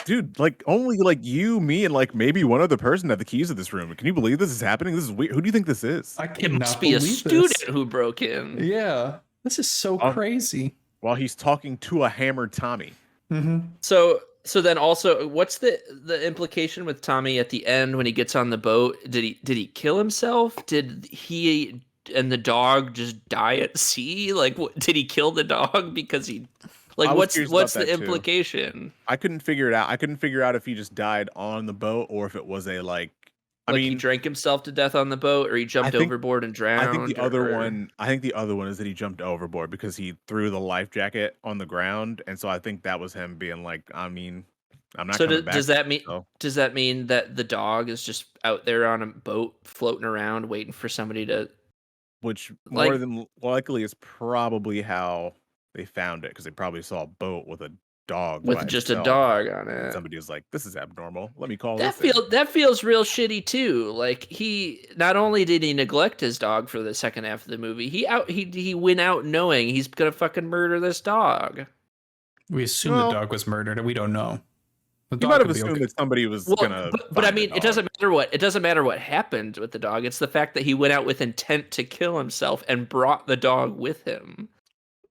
Dude, like only like you, me, and like maybe one other person have the keys to this room. Can you believe this is happening? This is weird. Who do you think this is?
It must be a student who broke in.
Yeah, this is so crazy.
While he's talking to a hammered Tommy.
Mm-hmm.
So then also, what's the implication with Tommy at the end when he gets on the boat? Did he kill himself? Did he and the dog just die at sea? Like, did he kill the dog because he? Like, what's the implication?
I couldn't figure it out. I couldn't figure out if he just died on the boat or if it was a I mean,
he drank himself to death on the boat, or he jumped overboard and drowned.
I think the other one is that he jumped overboard because he threw the life jacket on the ground, and so I think that was him being like, I mean, I'm not. So
does that mean that the dog is just out there on a boat floating around waiting for somebody to?
Which more than likely is probably how they found it, because they probably saw a boat with a dog
with just a dog on it.
And somebody was like, "This is abnormal. Let me call
that."
That
feels real shitty too. Like, he not only did he neglect his dog for the second half of the movie, he went out knowing he's gonna fucking murder this dog.
We assume the dog was murdered, and we don't know.
You might have assumed that somebody was gonna.
But I mean, it doesn't matter what happened with the dog. It's the fact that he went out with intent to kill himself and brought the dog with him.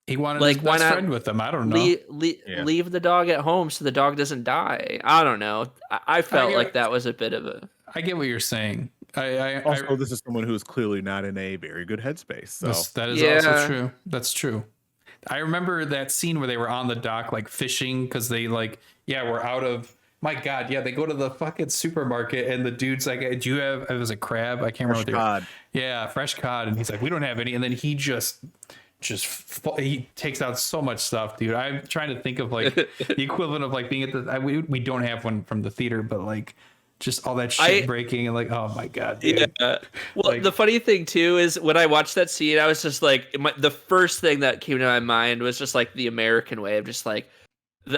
He wanted his best friend with him. I don't know.
Leave the dog at home so the dog doesn't die. I don't know. I felt like that was a bit of a.
I get what you're saying.
This is someone who is clearly not in a very good headspace. So
that is also true. That's true. I remember that scene where they were on the dock, like fishing, because they we're out of. My God, yeah, they go to the fucking supermarket and the dude's like, "Do you have?" It was a crab. I can't remember.
Cod.
Yeah, fresh cod, and he's like, "We don't have any." And then he he takes out so much stuff, dude. I'm trying to think of like the equivalent of like being at the. We don't have one from the theater, but like. Just all that shit breaking and like, oh my God, dude.
Yeah. Well, the funny thing too is when I watched that scene, I was just like, the first thing that came to my mind was just like the American way of just like,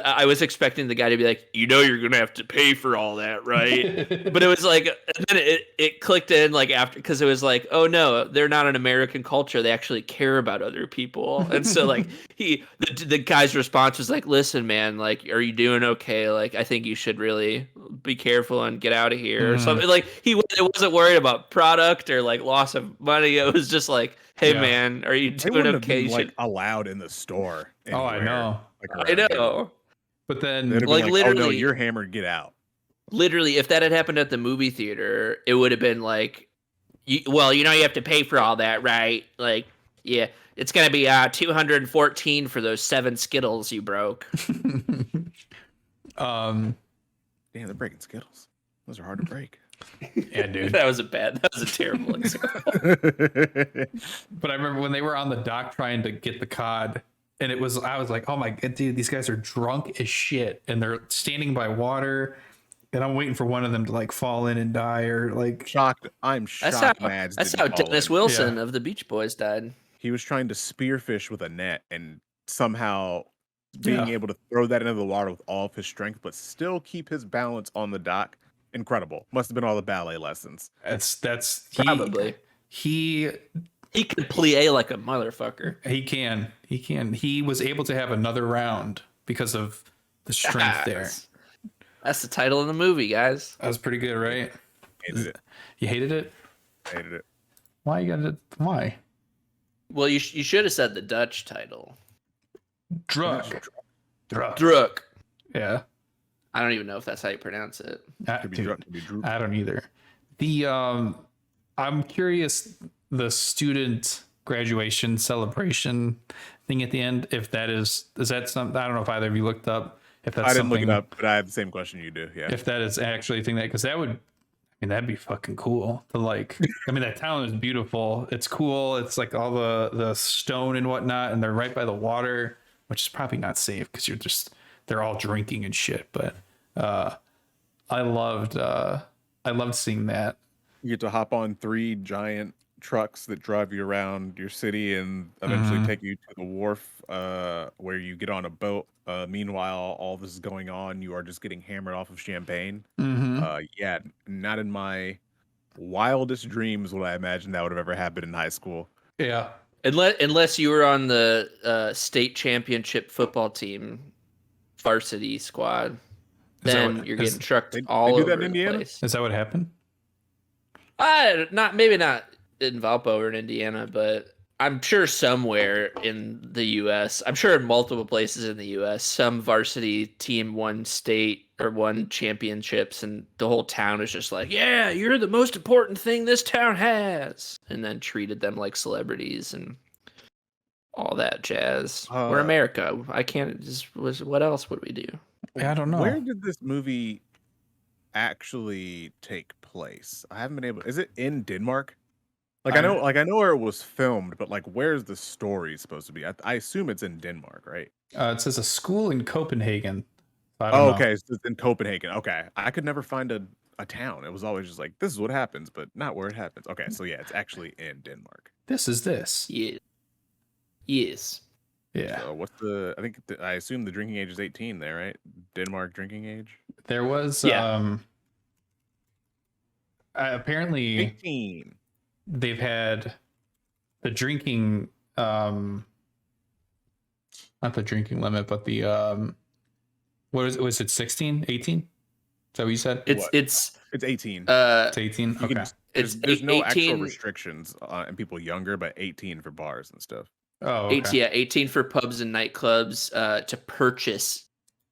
I was expecting the guy to be like, you're gonna have to pay for all that, right? But it was like, and then it clicked in like after, because it was like, oh no, they're not an American culture. They actually care about other people, and so like the guy's response was like, listen, man, like, are you doing okay? Like, I think you should really be careful and get out of here or something. Like it wasn't worried about product or like loss of money. It was just like, hey man, are you doing okay?
You should allowed in the store.
Anywhere. Oh, I know.
I know.
But then,
like literally,
oh no, you're hammered. Get out.
Literally, if that had happened at the movie theater, it would have been like, you have to pay for all that, right? Like, yeah, it's gonna be $214 for those 7 Skittles you broke.
Damn, they're breaking Skittles. Those are hard to break.
Yeah, dude.
That was a terrible example.
But I remember when they were on the dock trying to get the cod. And I was like, oh my God, dude, these guys are drunk as shit. And they're standing by water. And I'm waiting for one of them to like fall in and die or like.
Shocked. I'm shocked.
That's how Dennis Wilson of the Beach Boys died.
He was trying to spearfish with a net and somehow being able to throw that into the water with all of his strength, but still keep his balance on the dock. Incredible. Must have been all the ballet lessons.
That's
probably. He can plie like a motherfucker.
He can. He was able to have another round because of the strength there.
That's the title of the movie, guys.
That was pretty good, right?
Hated it.
You hated it?
Hated it.
Why you got it? Why?
Well, you should have said the Dutch title.
Druk. Yeah.
I don't even know if that's how you pronounce it.
I don't either. I'm curious. The student graduation celebration thing at the end, if that is that something, I don't know if either of you looked up if that's
I didn't look it up, but I have the same question you do. Yeah,
if that is actually a thing because that'd be fucking cool to like. That town is beautiful, it's cool, it's like all the stone and whatnot, and they're right by the water, which is probably not safe because they're all drinking and shit, but I loved seeing that.
You get to hop on 3 giant trucks that drive you around your city and eventually take you to the wharf where you get on a boat. Meanwhile, all this is going on. You are just getting hammered off of champagne. Yeah, not in my wildest dreams would I imagine that would have ever happened in high school.
Yeah.
Unless you were on the state championship football team varsity squad, then you're getting trucked all over the place.
Is that what happened?
Maybe not in Valpo or in Indiana, but I'm sure somewhere in the U.S., I'm sure in multiple places in the U.S., some varsity team won state or won championships, and the whole town is just like, yeah, you're the most important thing this town has, and then treated them like celebrities and all that jazz. We're America. What else would we do?
I don't know.
Where did this movie actually take place? I haven't been able. Is it in Denmark? I know where it was filmed, but like, where's the story supposed to be? I assume it's in Denmark, right?
It says a school in Copenhagen.
Okay, so it's in Copenhagen. Okay, I could never find a town. It was always just like, this is what happens, but not where it happens. Okay, so yeah, it's actually in Denmark.
This is this.
Yeah. Yes.
Yeah.
So I assume the drinking age is 18 there, right? Denmark drinking age.
There was apparently
18.
They've had the drinking not the drinking limit, but the was it 16, 18? Is that what you said?
It's
18.
It's 18.
You
Okay.
can,
it's
there's no
18
actual restrictions on people younger, but 18 for bars and stuff.
Oh, okay.
18 for pubs and nightclubs. To purchase,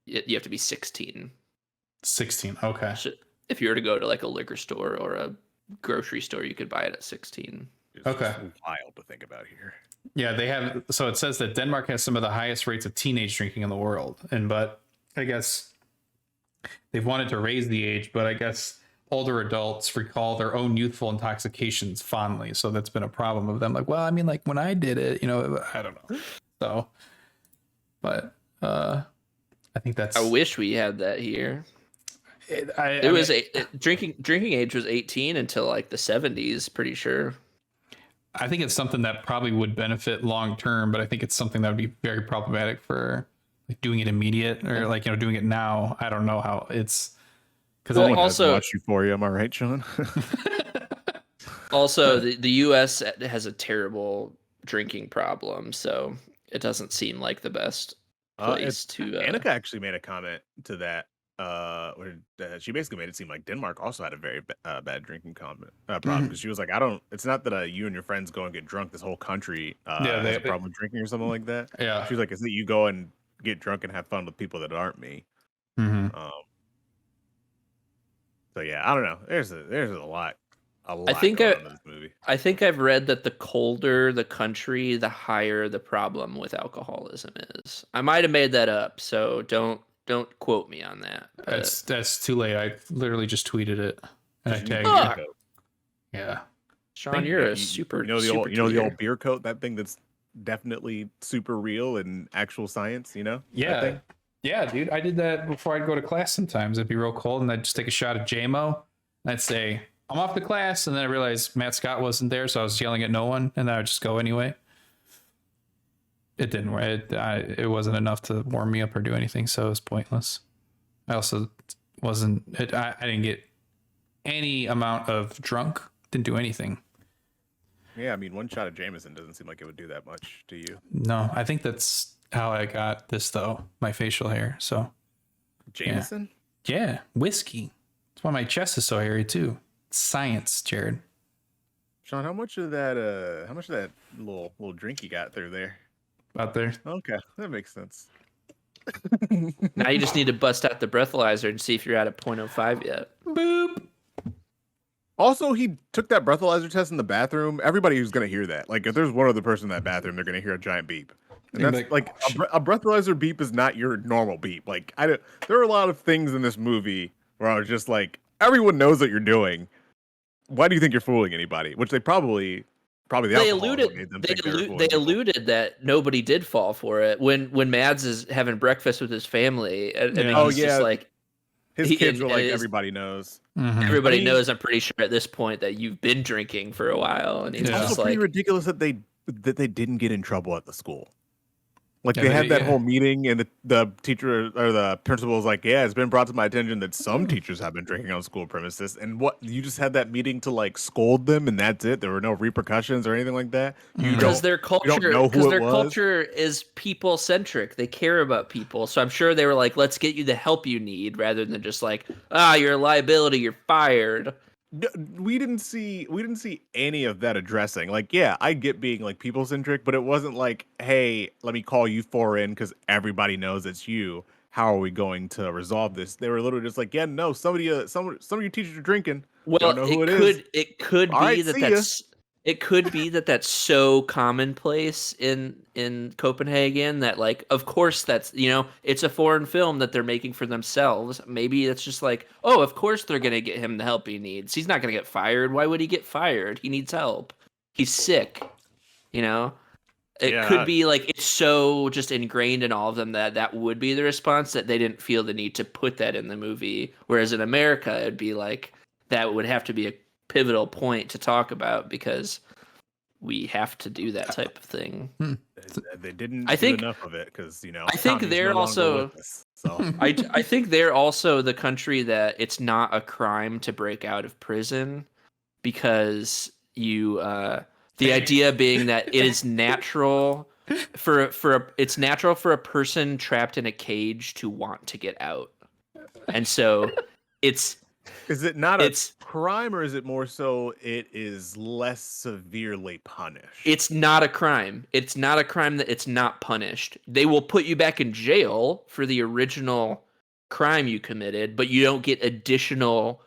you have to be 16.
16. Okay.
So if you were to go to like a liquor store or a grocery store, you could buy it at 16.
It's
Okay.
wild to think about here.
Yeah, they have. So it says that Denmark has some of the highest rates of teenage drinking in the world, but I guess they've wanted to raise the age, but I guess older adults recall their own youthful intoxications fondly. So that's been a problem of them. Like, well, I mean, like when I did it, I don't know. So, but I think that's.
I wish we had that here. Drinking age was 18 until like the 70s, pretty sure.
I think it's something that probably would benefit long term, but I think it's something that would be very problematic for like doing it immediate or like doing it now. I don't know how it's because
Well,
I think
also
watch Euphoria. Am I right, Sean?
Also, the U.S. has a terrible drinking problem, so it doesn't seem like the best place to.
Annika actually made a comment to that. Where she basically made it seem like Denmark also had a very bad drinking problem because she was like, it's not that you and your friends go and get drunk. This whole country has a problem with drinking or something like that.
Yeah,
she was like, it's that you go and get drunk and have fun with people that aren't me.
Mm-hmm.
So yeah, I don't know. There's a lot.
I think
going on in this movie.
I think I've read that the colder the country, the higher the problem with alcoholism is. I might have made that up, so don't quote me on that.
That's too late. I literally just tweeted it and I tagged you.
Yeah, Sean, you're a super.
The old beer coat, that thing that's definitely super real and actual science.
Yeah, yeah, dude. I did that before I'd go to class. Sometimes it'd be real cold, and I'd just take a shot of JMO. And I'd say I'm off to class, and then I realized Matt Scott wasn't there, so I was yelling at no one, and then I would just go anyway. It didn't work. It wasn't enough to warm me up or do anything, so it was pointless. I also wasn't. I didn't get any amount of drunk. Didn't do anything.
Yeah, I mean, one shot of Jameson doesn't seem like it would do that much to you.
No, I think that's how I got this though. My facial hair. So
Jameson.
Yeah, whiskey. That's why my chest is so hairy too. It's science, Jared.
Sean, how much of that little drink you got through there?
Out there.
Okay, that makes sense.
Now you just need to bust out the breathalyzer and see if you're at a 0.05 yet.
Boop.
Also, he took that breathalyzer test in the bathroom. Everybody who's going to hear that, like if there's one other person in that bathroom, they're going to hear a giant beep. And that's like a breathalyzer beep is not your normal beep. Like there are a lot of things in this movie where I was just like, everyone knows what you're doing. Why do you think you're fooling anybody? Which they probably the
they alluded that nobody did fall for it when Mads is having breakfast with his family and he's just like
his kids were like, everybody knows.
Mm-hmm.
Everybody knows, I'm pretty sure at this point, that you've been drinking for a while, and
it's also pretty ridiculous that they didn't get in trouble at the school. Like
Yeah,
they had that whole meeting, and the teacher or the principal was like, "Yeah, it's been brought to my attention that some teachers have been drinking on school premises." And what, you just had that meeting to like scold them, and that's it. There were no repercussions or anything like that.
Because their culture is people centric. They care about people, so I'm sure they were like, "Let's get you the help you need," rather than just like, "You're a liability. You're fired."
We didn't see any of that addressing. Like, yeah, I get being like people centric, but it wasn't like, hey, let me call you four in because everybody knows it's you. How are we going to resolve this? They were literally just like, yeah, no, some of your teachers are drinking.
Well,
don't know who it
could be that's so commonplace in Copenhagen that, like, of course that's, it's a foreign film that they're making for themselves. Maybe it's just like, oh, of course they're going to get him the help he needs. He's not going to get fired. Why would he get fired? He needs help. He's sick. It could be like, it's so just ingrained in all of them that would be the response, that they didn't feel the need to put that in the movie. Whereas in America, it'd be like, that would have to be a pivotal point to talk about because we have to do that type of thing.
They didn't do enough of it because
I think they're also I think they're also the country that it's not a crime to break out of prison, because you the idea being that it is natural it's natural for a person trapped in a cage to want to get out, and so it's.
Is it not a crime, or is it more so it is less severely punished?
It's not a crime. It's not a crime that it's not punished. They will put you back in jail for the original crime you committed, but you don't get additional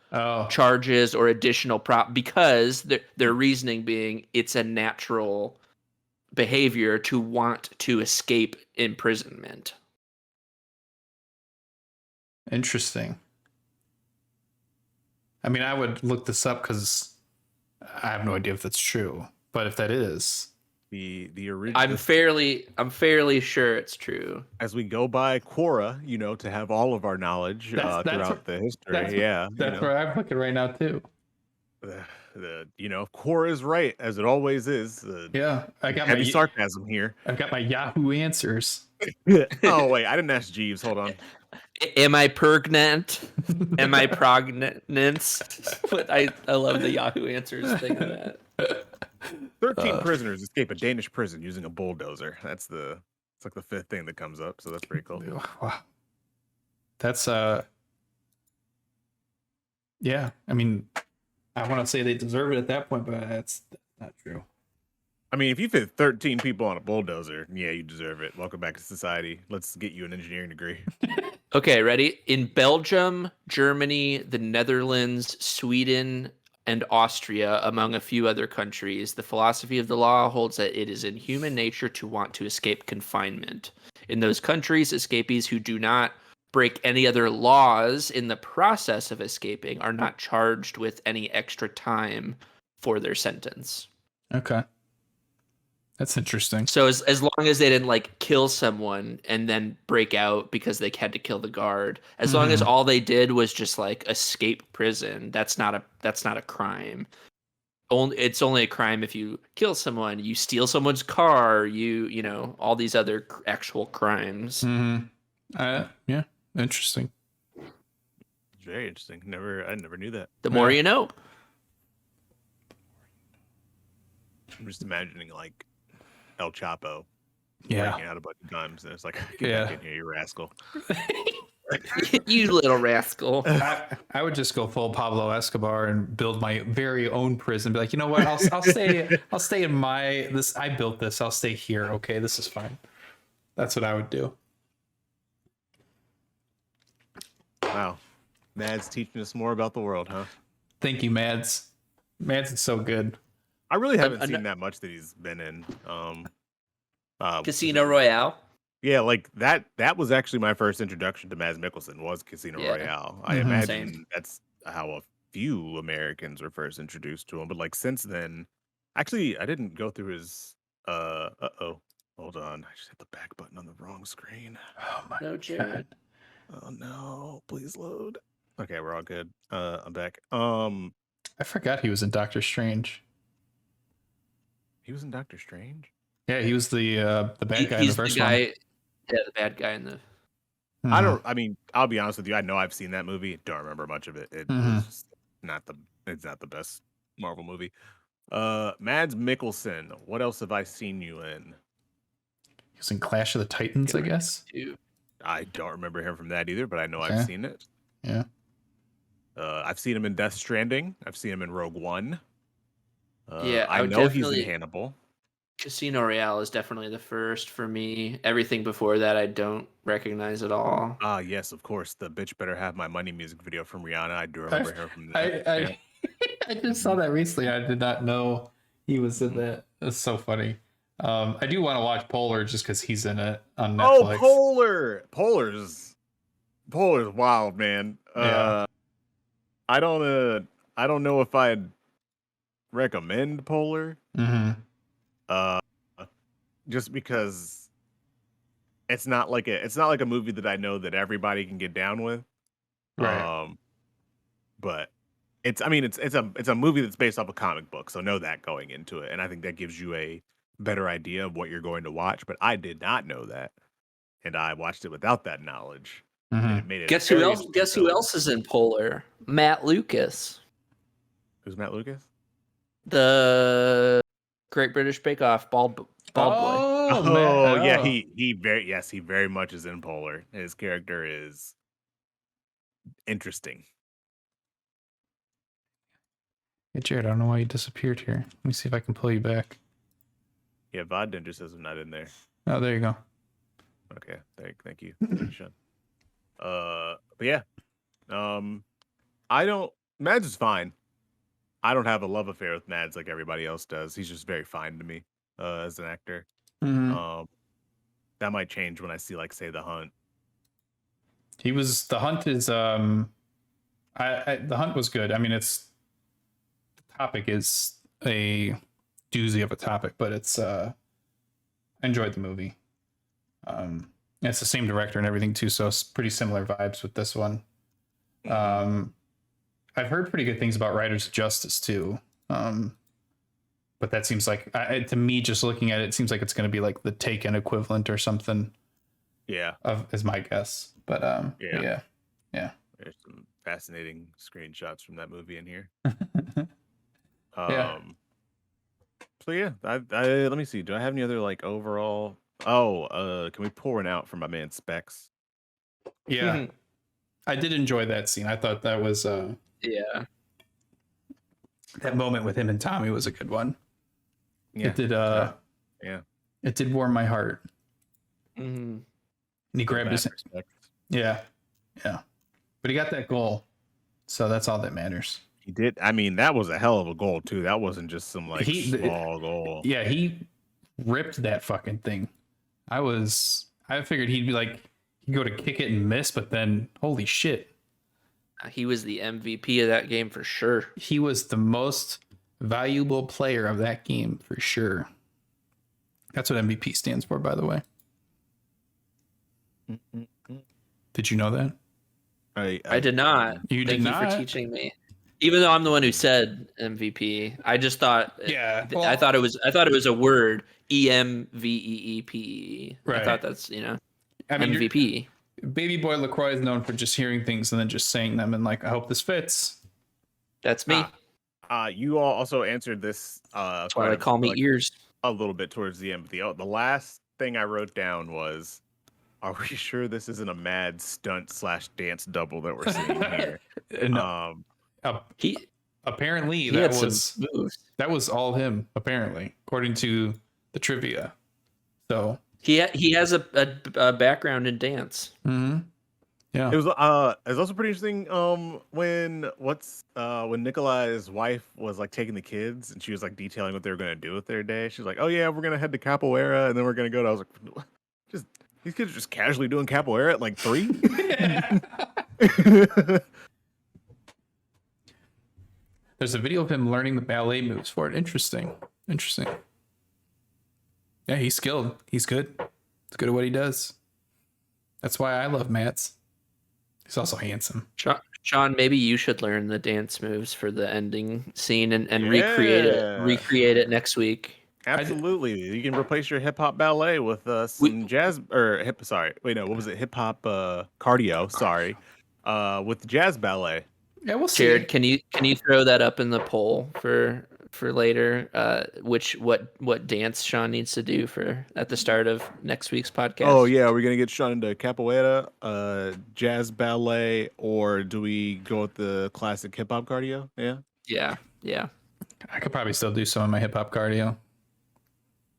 charges or additional because their reasoning being it's a natural behavior to want to escape imprisonment.
Interesting. I mean, I would look this up because I have no idea if that's true. But if that is
the original,
I'm fairly sure it's true.
As we go by Quora, to have all of our knowledge throughout the history.
That's where I'm looking right now too.
Quora is right, as it always is.
I got
heavy sarcasm here.
I've got my Yahoo answers.
Oh wait, I didn't ask Jeeves. Hold on.
Am I pregnant? Am I pregnant? But I love the Yahoo Answers thing of that.
13 prisoners escape a Danish prison using a bulldozer. It's like the fifth thing that comes up, so that's pretty cool.
Wow. That's yeah. I mean, I want to say they deserve it at that point, but that's not true.
I mean, if you fit 13 people on a bulldozer, yeah, you deserve it. Welcome back to society. Let's get you an engineering degree.
Okay, ready? In Belgium, Germany, the Netherlands, Sweden, and Austria, among a few other countries, the philosophy of the law holds that it is in human nature to want to escape confinement. In those countries, escapees who do not break any other laws in the process of escaping are not charged with any extra time for their sentence.
Okay. That's interesting.
So as long as they didn't kill someone and then break out because they had to kill the guard, as long as all they did was just escape prison, that's not a crime. It's only a crime if you kill someone, you steal someone's car, you all these other actual crimes.
Yeah, interesting.
Very interesting. I never knew that.
The more you know.
I'm just imagining El Chapo
breaking
out a bunch of guns, and it's like, get back in here, you rascal.
You little rascal.
I would just go full Pablo Escobar and build my very own prison. Be like, you know what? I'll stay in I built this. I'll stay here. Okay, this is fine. That's what I would do.
Wow. Mads teaching us more about the world, huh?
Thank you, Mads. Mads is so good.
I really haven't seen that much that he's been in.
Casino Royale.
Yeah, that was actually my first introduction to Mads Mikkelsen was Casino Royale. I imagine that's how a few Americans were first introduced to him. But since then, actually, I didn't go through his. Hold on, I just hit the back button on the wrong screen.
Oh my
God.
Oh no! Please load. Okay, we're all good. I'm back.
I forgot he was in Doctor Strange.
He was in Doctor Strange?
Yeah, he was the bad guy in the first one.
Yeah, the bad guy in the...
I'll be honest with you. I know I've seen that movie. Don't remember much of it. It's not the best Marvel movie. Mads Mikkelsen. What else have I seen you in?
He was in Clash of the Titans, I guess.
I don't remember him from that either, but I know I've seen it.
Yeah.
I've seen him in Death Stranding. I've seen him in Rogue One.
I
know he's in Hannibal.
Casino Royale is definitely the first for me. Everything before that I don't recognize at all.
Yes, of course. The Bitch Better Have My Money music video from Rihanna. I do remember her from that.
I just saw that recently. I did not know he was in that. That's so funny. I do want to watch Polar just because he's in it on Netflix.
Oh, Polar's wild, man.
Yeah.
I don't know if I'd recommend Polar. Just because it's not like a movie that I know that everybody can get down with.
Right.
But it's a movie that's based off a comic book, so know that going into it, and I think that gives you a better idea of what you're going to watch. But I did not know that, and I watched it without that knowledge. And it made it
Guess who else is in Polar? Matt Lucas.
Who's Matt Lucas?
The Great British Bake Off bald boy.
Oh yeah,
oh.
he very much is in Polar. His character is interesting.
Hey, Jared, I don't know why you disappeared here. Let me see if I can pull you back.
Yeah, VOD Ninja says I'm not in there.
Oh, there you go.
Okay, thank you. Thank you, Sean. But yeah, Mads is fine. I don't have a love affair with Mads like everybody else does. He's just very fine to me as an actor.
Mhm.
That might change when I see, like, say, The Hunt.
The Hunt is The Hunt was good. I mean, the topic is a doozy of a topic, but I enjoyed the movie. It's the same director and everything too, so it's pretty similar vibes with this one. I've heard pretty good things about Riders of Justice too. But that seems like, to me, just looking at it, it seems like it's going to be like the Taken equivalent or something.
Yeah,
is my guess. But yeah.
There's some fascinating screenshots from that movie in here.
Yeah.
So yeah, I let me see. Do I have any other, like, overall? Oh, can we pour one out for my man Specs?
Yeah. I did enjoy that scene. I thought that was
Yeah.
that moment with him and Tommy was a good one.
Yeah.
It did
yeah.
It did warm my heart.
Mhm.
And he grabbed his
Respect.
Yeah. But he got that goal. So that's all that matters.
He did. I mean, that was a hell of a goal too. That wasn't just some, like, small goal.
Yeah, he ripped that fucking thing. I figured he'd be like, he'd go to kick it and miss, but then holy shit.
He was the MVP of that game for sure.
He was the most valuable player of that game for sure. That's what MVP stands for, by the way. Did you know that?
I
did not.
You
Thank
did
you
not?
for teaching me. Even though I'm the one who said MVP, I just thought.
Yeah,
I thought it was a word. EMVEEPE.
Right.
I thought that's
I mean,
MVP.
Baby Boy LaCroix is known for just hearing things and then just saying them and like, I hope this fits.
That's me.
You all also answered this.
That's why they call me ears.
A little bit towards the end. But the last thing I wrote down was, "Are we sure this isn't a mad stunt / dance double that we're seeing here?"
No. Apparently
He
that
had
was
some moves.
that was all him. Apparently, according to the trivia. So
He has a background in dance.
yeah,
It was also pretty interesting. When Nikolai's wife was, like, taking the kids and she was, like, detailing what they were gonna do with their day. She was like, "Oh yeah, we're gonna head to capoeira and then we're gonna go to." I was like, "Just these kids are just casually doing capoeira at like 3?"
There's a video of him learning the ballet moves for it. Interesting. Yeah, he's skilled. He's good. He's good at what he does. That's why I love Mats. He's also handsome.
Sean, maybe you should learn the dance moves for the ending scene and recreate it next week.
Absolutely. You can replace your hip hop ballet with some jazz or hip. Sorry, wait, no. What was it? Hip hop cardio. Sorry, with jazz ballet.
Yeah, we'll see.
Jared, can you throw that up in the poll for later? What dance Sean needs to do at the start of next week's podcast?
Oh yeah, we're gonna get Sean into capoeira, jazz ballet, or do we go with the classic hip hop cardio? Yeah.
I could probably still do some of my hip hop cardio.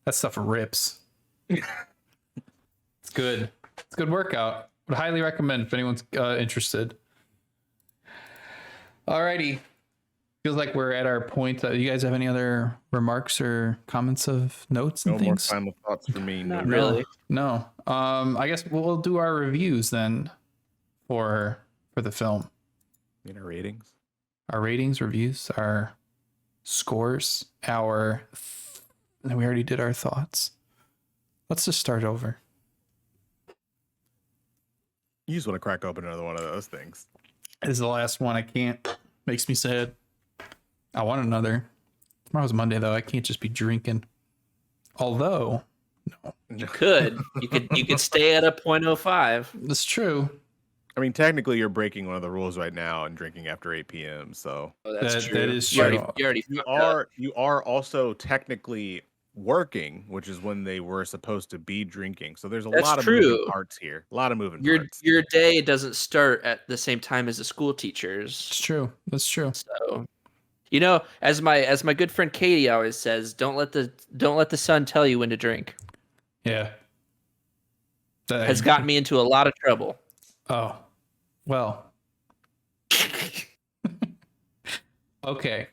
That stuff rips. It's good. It's a good workout. Would highly recommend if anyone's interested. Alrighty. Feels like we're at our point. You guys have any other remarks or comments of notes and things?
No more final thoughts for me.
Not really.
No. I guess we'll do our reviews then for the film.
Our ratings.
Our ratings, reviews, our scores, we already did our thoughts. Let's just start over.
You just want to crack open another one of those things.
This is the last one. I can't. Makes me sad. I want another. Tomorrow's Monday though. I can't just be drinking. Although, no.
You could stay at a 0.05.
That's true.
I mean, technically, you're breaking one of the rules right now and drinking after 8 p.m. So
Oh, that's true.
That is true.
You already
you are also technically working, which is when they were supposed to be drinking. So there's a
That's
lot of
true.
moving parts here. A lot of moving parts.
Your day doesn't start at the same time as the school
It's
teachers.
true. That's true.
So, you know, as my good friend Katie always says, don't let the sun tell you when to drink.
Yeah.
Has gotten me into a lot of trouble.
Oh, well. Okay.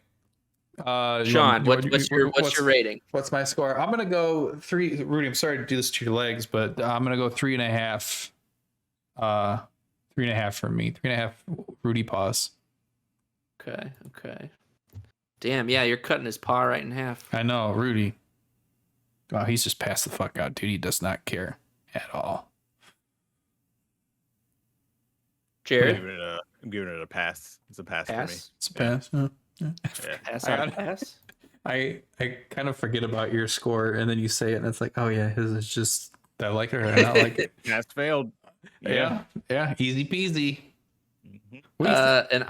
Sean, what's your rating?
What's my score? I'm gonna go 3. Rudy, I'm sorry to do this to your legs, but I'm gonna go 3.5. 3.5 for me. 3.5 Rudy paws.
Okay. Damn, yeah, you're cutting his paw right in half.
I know, Rudy. Wow, he's just passed the fuck out, dude. He does not care at all.
Jared,
I'm giving it a pass. It's a pass, for me.
It's a pass. Yeah.
Pass on pass.
I kind of forget about your score, and then you say it, and it's like, oh yeah, his is just, I like it or I not like it.
Pass failed.
Yeah, easy peasy.
Mm-hmm.
And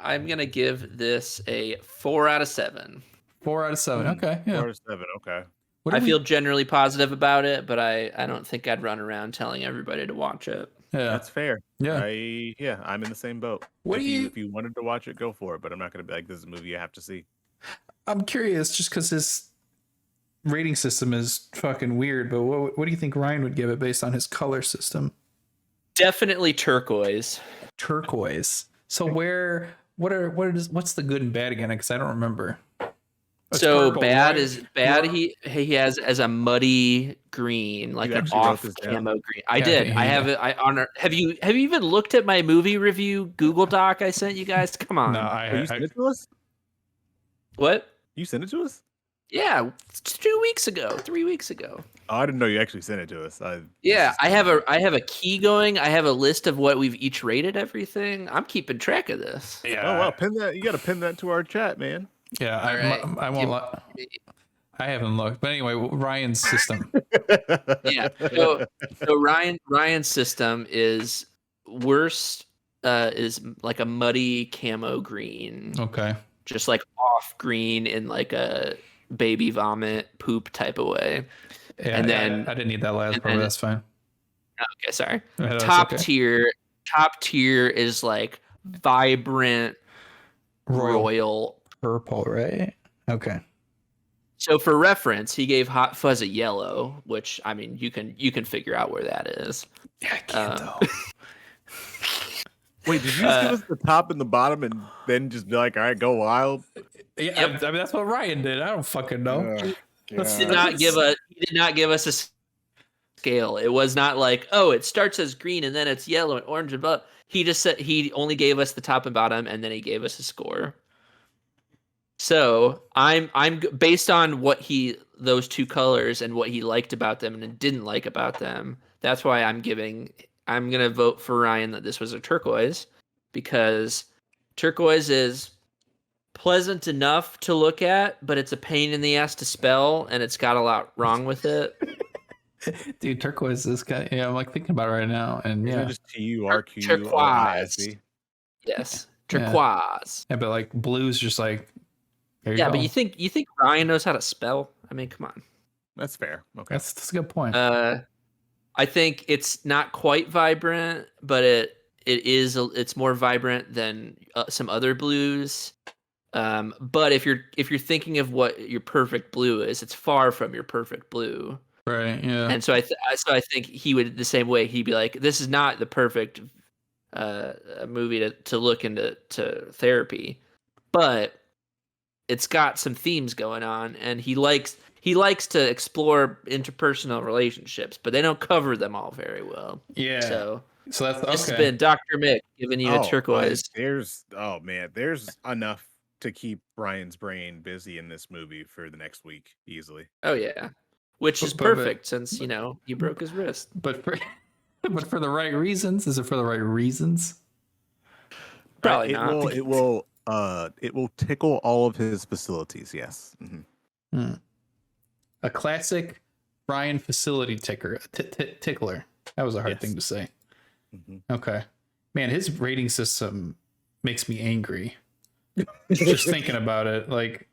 I'm gonna give this a 4 out of 7.
4 out of 7. Okay, yeah.
4 out of 7. Okay.
I feel generally positive about it, but I don't think I'd run around telling everybody to watch it.
Yeah,
That's fair.
Yeah.
I'm in the same boat. If you wanted to watch it, go for it. But I'm not going to be like, this is a movie you have to see.
I'm curious, just because his rating system is fucking weird. But what do you think Ryan would give it based on his color system?
Definitely turquoise.
Turquoise. So what's the good and bad again? Because I don't remember. It's
So
purple,
bad
right?
is bad. He has as a muddy green, like
You
an
actually wrote
off
this down?
camo green. I
Yeah,
did.
yeah,
I have it. I honor. Have you even looked at my movie review Google Doc I sent you guys? Come on.
No,
You sent it to us?
What?
You sent it to us?
Yeah, 2 weeks ago, 3 weeks ago.
Oh, I didn't know you actually sent it to us.
Yeah, I have a key going. I have a list of what we've each rated everything. I'm keeping track of this.
Yeah.
Oh wow, pin that. You got to pin that to our chat, man.
Yeah,
All right.
I won't. I haven't looked, but anyway, Ryan's system.
Yeah. So Ryan's system is worst. Is like a muddy camo green,
Okay.
just like off green in like a baby vomit poop type of way.
Yeah,
And then-
I didn't need that last
and
part. But
then-
that's fine.
Okay, sorry.
Yeah, that's
Top
okay.
tier is like vibrant royal.
Purple, right? Okay.
So for reference, he gave Hot Fuzz a yellow, which I mean you can figure out where that is.
Yeah, I can't though.
Wait, did you just give us the top and the bottom and then just be like, all right, go wild?
Yeah, I mean that's what Ryan did. I don't fucking know.
He did not give us a scale. It was not like, oh, it starts as green and then it's yellow and orange and blah. He just said he only gave us the top and bottom and then he gave us a score. So I'm based on what those two colors and what he liked about them and didn't like about them. That's why I'm gonna vote for Ryan that this was a turquoise, because turquoise is pleasant enough to look at, but it's a pain in the ass to spell, and it's got a lot wrong with it.
Dude, turquoise is kind of, yeah, I'm like thinking about it right now. And
Isn't
yeah.
it just TURQ?
Turquoise. Yes. Turquoise.
Yeah, but like blue's just like there you
Yeah,
go.
but you think Ryan knows how to spell? I mean, come on.
That's fair. Okay.
That's a good point.
I think it's not quite vibrant, but it's more vibrant than some other blues. But if you're thinking of what your perfect blue is, it's far from your perfect blue.
Right. Yeah.
And so I think he would the same way. He'd be like, this is not the perfect movie to look into therapy, but it's got some themes going on, and he likes to explore interpersonal relationships, but they don't cover them all very well.
Yeah.
So
that's okay.
this has been Dr. Mick giving you a turquoise.
There's enough to keep Brian's brain busy in this movie for the next week easily.
Oh yeah, which is
But-
perfect since he broke his wrist.
But for the right reasons. Is it for the right reasons?
Probably not.
It will tickle all of his facilities. Yes. Mm-hmm.
A classic Ryan facility tickler. That was a hard thing to say.
Mm-hmm.
Okay. Man, his rating system makes me angry. Just thinking about it. Like,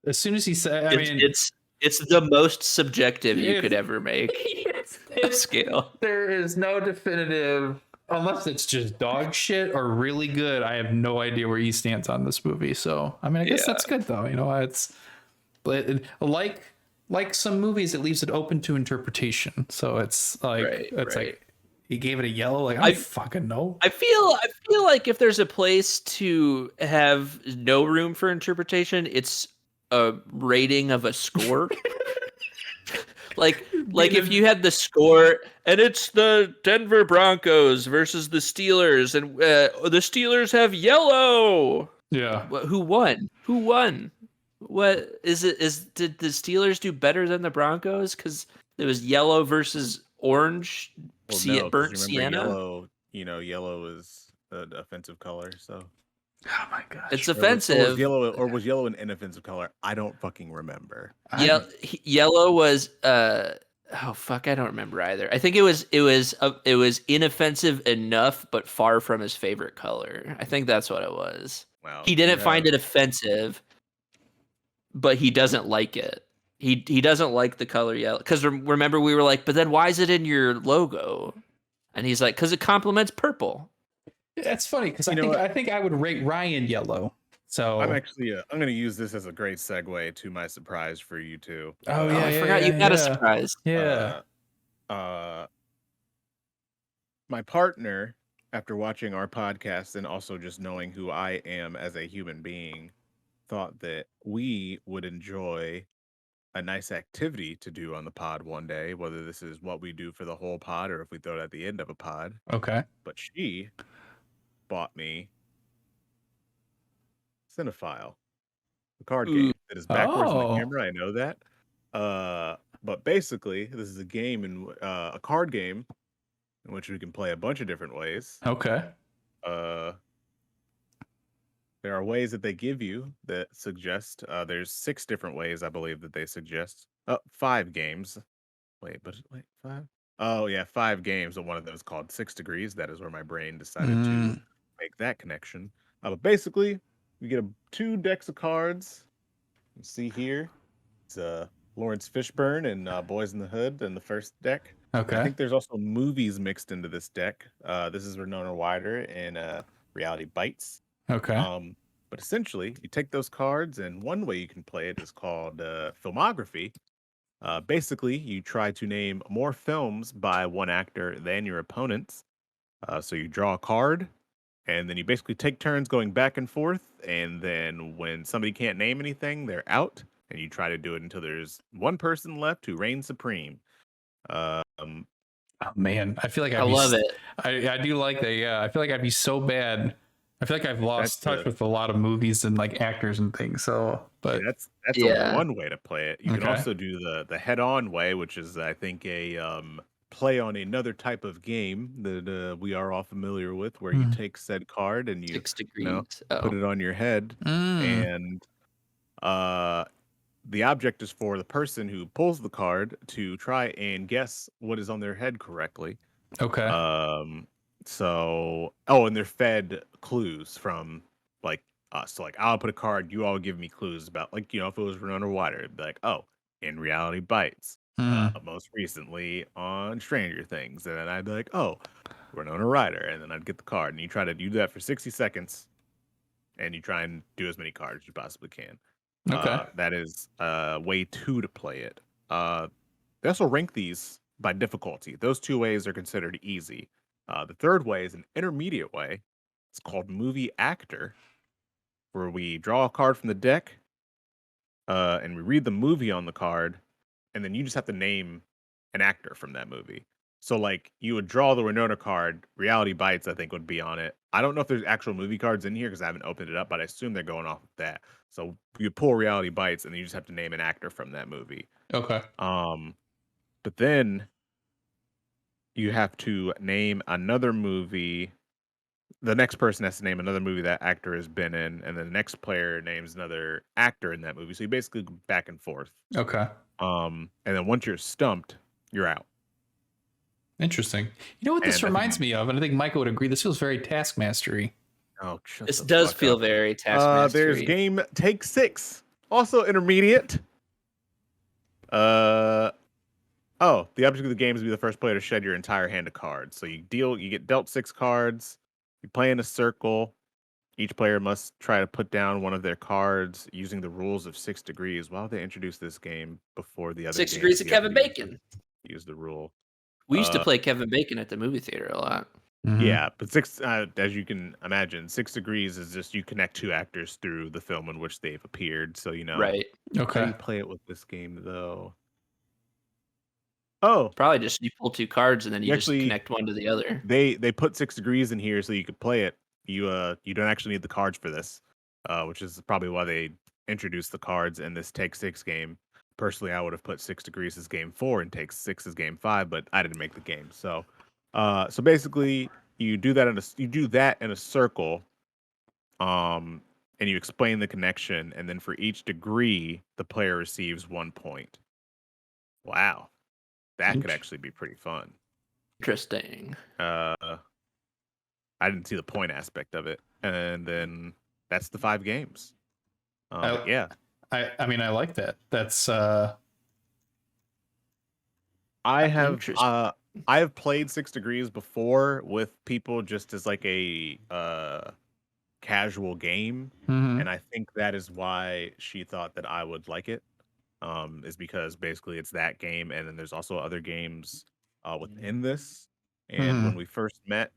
as soon as he said,
It's It's the most subjective you could ever make. A scale.
There is no definitive, unless it's just dog shit or really good. I have no idea where he stands on this movie. So I mean, I guess that's good though. You know, it's like some movies, it leaves it open to interpretation. So it's like like he gave it a yellow. Like I fucking know.
I feel like if there's a place to have no room for interpretation, it's a rating of a score. like if you had the score and it's the Denver Broncos versus the Steelers and the Steelers have yellow.
Yeah.
Who won? What is it? Did the Steelers do better than the Broncos? Because it was yellow versus orange.
Well,
See
no,
it burnt
'cause remember
sienna.
Yellow, yellow is an offensive color. So
Oh my gosh.
It's
Or
offensive.
was yellow an inoffensive color? I don't fucking remember.
Yellow was oh fuck, I don't remember either. I think it was inoffensive enough, but far from his favorite color. I think that's what it was.
Wow.
He didn't find it offensive, but he doesn't like it. He doesn't like the color yellow. Because remember, we were like, but then why is it in your logo? And he's like, because it complements purple.
That's funny because I think I would rate Ryan yellow. So
I'm actually I'm going to use this as a great segue to my surprise for you too.
Oh yeah,
I forgot you got a surprise.
Yeah.
My partner, after watching our podcast and also just knowing who I am as a human being, thought that we would enjoy a nice activity to do on the pod one day, whether this is what we do for the whole pod or if we throw it at the end of a pod.
Okay.
But she bought me Cinephile, the card game that is backwards in the camera. I know that. But basically, this is a game a card game in which we can play a bunch of different ways.
Okay.
There are ways that they give you that suggest. There's 6 different ways, I believe, that they suggest. 5 games. Wait, 5? Oh yeah, 5 games. And one of those called 6 Degrees. That is where my brain decided to make that connection. But basically, you get 2 decks of cards. You see here, it's Lawrence Fishburne and Boys in the Hood in the first deck.
Okay.
I think there's also movies mixed into this deck. This is Winona Ryder in Reality Bites.
Okay.
But essentially, you take those cards, and one way you can play it is called filmography. Basically, you try to name more films by one actor than your opponents. So you draw a card, and then you basically take turns going back and forth. And then when somebody can't name anything, they're out. And you try to do it until there's one person left who reigns supreme.
Oh man, I feel like
I love it.
I do like that. Yeah, I feel like I'd be so bad. I feel like I've lost touch with a lot of movies and like actors and things. So, but
that's only one way to play it. You can also do the head-on way, which is I think a play on another type of game that we are all familiar with, where you take said card and you,
6 degrees.
put it on your head, and the object is for the person who pulls the card to try and guess what is on their head correctly.
Okay.
And they're fed clues from like us. So like I'll put a card, you all give me clues about like, if it was Winona Ryder, it'd be like, oh, in Reality Bites. Most recently on Stranger Things. And then I'd be like, oh, Winona Ryder. And then I'd get the card. And you try to do that for 60 seconds. And you try and do as many cards as you possibly can.
Okay.
That is way 2 to play it. They also rank these by difficulty. Those 2 ways are considered easy. The third way is an intermediate way. It's called Movie Actor, where we draw a card from the deck, and we read the movie on the card, and then you just have to name an actor from that movie. So, like, you would draw the Winona card. Reality Bites, I think, would be on it. I don't know if there's actual movie cards in here because I haven't opened it up, but I assume they're going off of that. So you pull Reality Bites, and then you just have to name an actor from that movie.
Okay.
But then you have to name another movie. The next person has to name another movie that actor has been in, and then the next player names another actor in that movie. So you basically go back and forth.
Okay.
And then once you're stumped, you're out.
Interesting. You know what this reminds me of, and I think Micah would agree. This feels very Taskmastery.
Oh,
this does feel very Taskmastery.
There's game Take 6, also intermediate. Oh, the object of the game is to be the first player to shed your entire hand of cards. So you get dealt 6 cards. You play in a circle. Each player must try to put down one of their cards using the rules of 6 degrees. Why would they introduce this game before the other
6
games?
Degrees of
You have to
Kevin Bacon.
use the rule.
We used to play Kevin Bacon at the movie theater a lot.
Mhm.
Yeah, but 6, as you can imagine, 6 degrees is just you connect 2 actors through the film in which they've appeared. So,
Right.
How do
Okay.
you play it with this game, though? Oh,
Probably just you pull 2 cards and then you just
actually,
connect one to the other.
they put 6 degrees in here so you could play it. You don't actually need the cards for this, which is probably why they introduced the cards in this Take 6 game. Personally, I would have put 6 degrees as game 4 and Take 6 as game 5, but I didn't make the game. So basically, you do that in a circle, and you explain the connection, and then for each degree, the player receives 1 point. Wow, that could actually be pretty fun.
Interesting.
I didn't see the point aspect of it, and then that's the 5 games. Yeah,
I mean, I like that. That's
I have
Interesting.
I have played 6 degrees before with people just as like a casual game,
mhm.
and I think that is why she thought that I would like it. Is because basically it's that game, and then there's also other games within this. And when
Mhm.
we first met,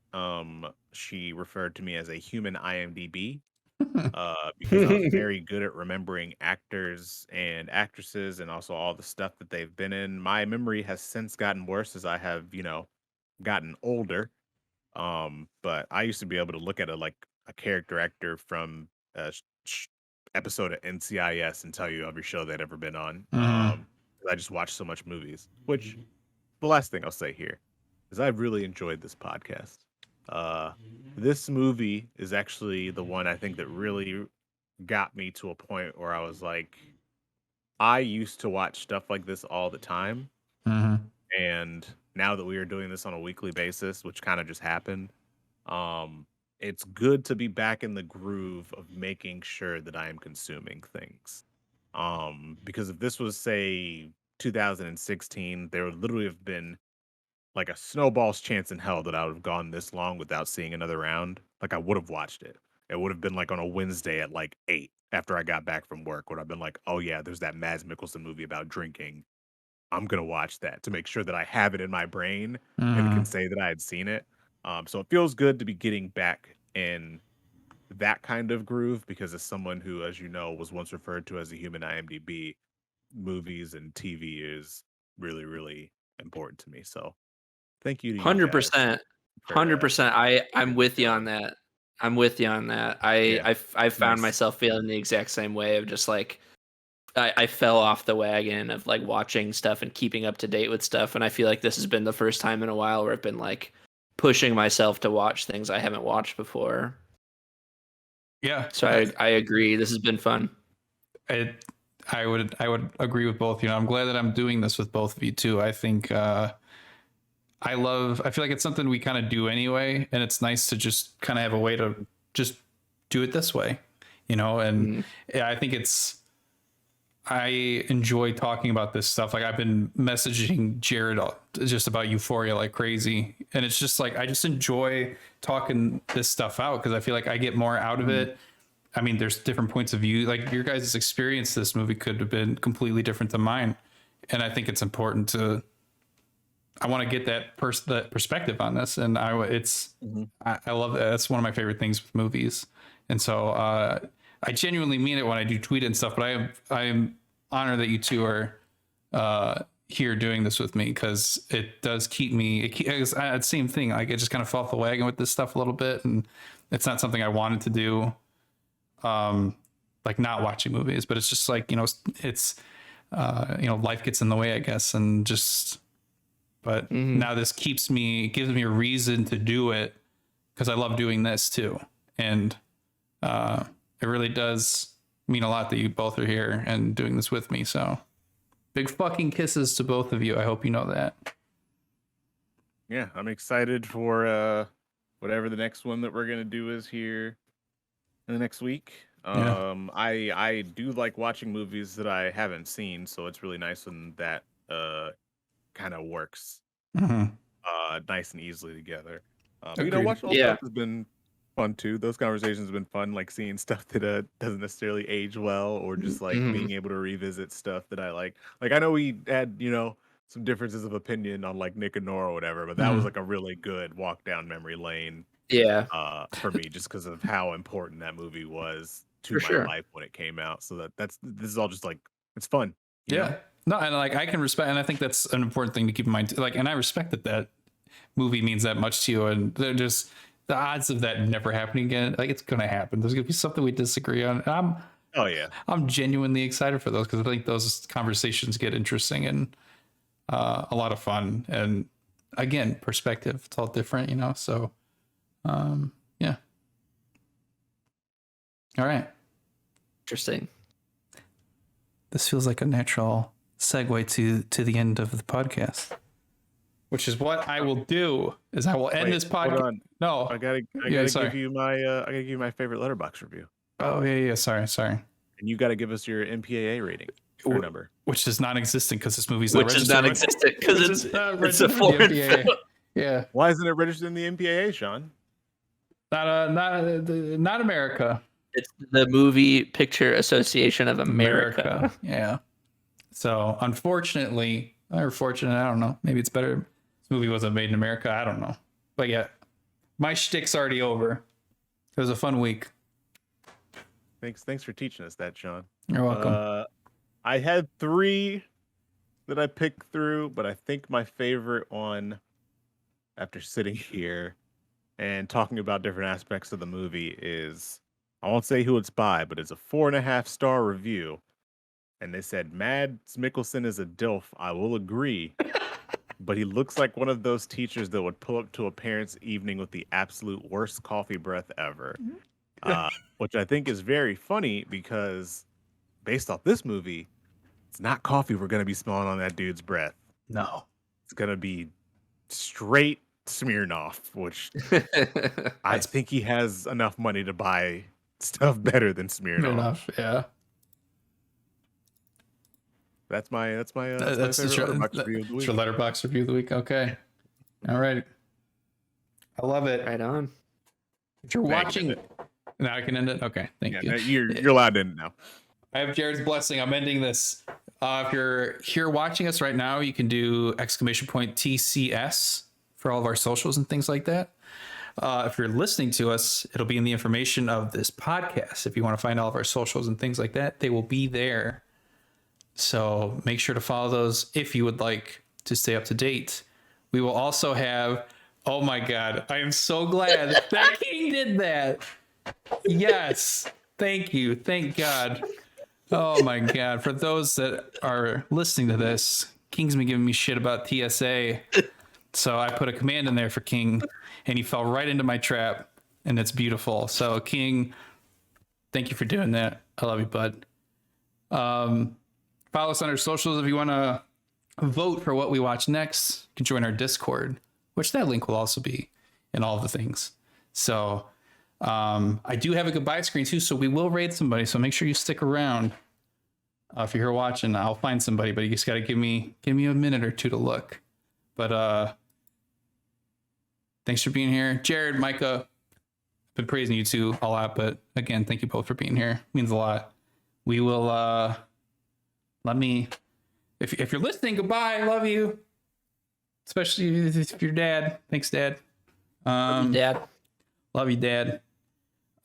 she referred to me as a human IMDb, because I was very good at remembering actors and actresses and also all the stuff that they've been in. My memory has since gotten worse as I have, gotten older. But I used to be able to look at a character actor from a episode of NCIS and tell you every show they'd ever been on.
Mhm.
'Cause I just watched so much movies. Which the last thing I'll say here is I've really enjoyed this podcast. This movie is actually the one I think that really got me to a point where I was like, I used to watch stuff like this all the time,
Mhm.
and now that we are doing this on a weekly basis, which kind of just happened, um, it's good to be back in the groove of making sure that I am consuming things. Because if this was, say, 2016, there would literally have been like a snowball's chance in hell that I would have gone this long without seeing another round. Like I would have watched it. It would have been like on a Wednesday at like 8 after I got back from work, would I've been like, oh yeah, there's that Mads Mikkelsen movie about drinking. I'm gonna watch that to make sure that I have it in my brain and can
Mhm.
say that I had seen it. So it feels good to be getting back in that kind of groove because as someone who, as you know, was once referred to as a human IMDb, movies and TV is really, really important to me. So thank you to you guys
100%.
for
100%. I'm
getting me
with you on
going.
that. I'm with you on that.
Yeah,
I found
nice.
myself feeling the exact same way of just like I fell off the wagon of like watching stuff and keeping up to date with stuff. And I feel like this has been the first time in a while where I've been like pushing myself to watch things I haven't watched before.
Yeah.
So I agree. This has been fun.
It, I would agree with both. I'm glad that I'm doing this with both of you too. I think I feel like it's something we kind of do anyway, and it's nice to just kind of have a way to just do it this way, and
Mhm.
yeah, I enjoy talking about this stuff. Like I've been messaging Jared just about Euphoria like crazy, and it's just like I just enjoy talking this stuff out because I feel like I get more out of it. I mean, there's different points of view. Like your guys' experience, this movie could have been completely different than mine, and I think it's important to. I want to get that perspective on this, and I love that. That's one of my favorite things with movies, and so I genuinely mean it when I do tweet and stuff. But I am honored that you two are here doing this with me because it does keep me. It's the same thing. Like I just kind of fell off the wagon with this stuff a little bit, and it's not something I wanted to do. Like not watching movies, but it's just like it's life gets in the way, I guess, and just. But now this gives me a reason to do it because I love doing this too, and it really does mean a lot that you both are here and doing this with me. So big fucking kisses to both of you. I hope you know that.
Yeah, I'm excited for whatever the next one that we're gonna do is here in the next week. I do like watching movies that I haven't seen, so it's really nice when that kind of works nice and easily together. Watching old stuff has been fun too. Those conversations have been fun, like seeing stuff that doesn't necessarily age well, or just like being able to revisit stuff that I like. Like I know we had some differences of opinion on like Nick and Nora or whatever, but that was like a really good walk down memory lane.
Yeah.
For me, just because of how important that movie was to my life when it came out. So this is all just like it's fun. You know?
No, and like I can respect, and I think that's an important thing to keep in mind. Like, and I respect that movie means that much to you, and they're just the odds of that never happening again. Like it's gonna happen. There's gonna be something we disagree on. And I'm genuinely excited for those because I think those conversations get interesting and a lot of fun. And again, perspective, it's all different, So, yeah. All right.
Interesting.
This feels like a natural segue to the end of the podcast, which is what I will do. Is I will end this podcast. No,
I gotta give you my favorite Letterboxd review.
Oh yeah. Sorry.
And you got to give us your MPAA rating or number,
which is non-existent because this movie's
which is non-existent because it's a foreign film.
Yeah.
Why isn't it registered in the MPAA, Sean?
Not America.
It's the Movie Picture Association of America.
Yeah. So unfortunately, or fortunate, I don't know. Maybe it's better. This movie wasn't made in America. I don't know. But yeah, my shtick's already over. It was a fun week.
Thanks for teaching us that, Sean.
You're welcome.
I had 3 that I picked through, but I think my favorite one, after sitting here and talking about different aspects of the movie, is, I won't say who it's by, but it's a 4.5-star review. And they said, Mads Mikkelsen is a DILF. I will agree. But he looks like one of those teachers that would pull up to a parent's evening with the absolute worst coffee breath ever. Which I think is very funny because based off this movie, it's not coffee we're going to be smelling on that dude's breath.
No.
It's going to be straight Smirnoff, which I think he has enough money to buy stuff better than Smirnoff.
Yeah.
That's my favorite Letterboxd review of the week.
Your Letterboxd review of the week. Okay. All right. I love it.
Right on.
If you're watching, now I can end it. Okay. Thank you.
You're allowed to end it now.
I have Jared's blessing. I'm ending this. If you're here watching us right now, you can do !TCS for all of our socials and things like that. If you're listening to us, it'll be in the information of this podcast. If you want to find all of our socials and things like that, they will be there. So make sure to follow those if you would like to stay up to date. We will also have, oh my God, I am so glad that King did that. Yes. Thank you. Thank God. Oh my God. For those that are listening to this, King's been giving me shit about TSA. So I put a command in there for King and he fell right into my trap and it's beautiful. So King, thank you for doing that. I love you, bud. Follow us on our socials if you want to vote for what we watch next. You can join our Discord, which that link will also be in all of the things. So I do have a goodbye screen too, so we will raid somebody. So make sure you stick around. If you're here watching, I'll find somebody, but you just got to give me a minute or two to look. But thanks for being here, Jared, Micah. I've been praising you two a lot, but again, thank you both for being here. It means a lot. We will if you're listening, goodbye. Love you. Especially if you're dad. Thanks, Dad.
Love you, Dad.
Love you, Dad.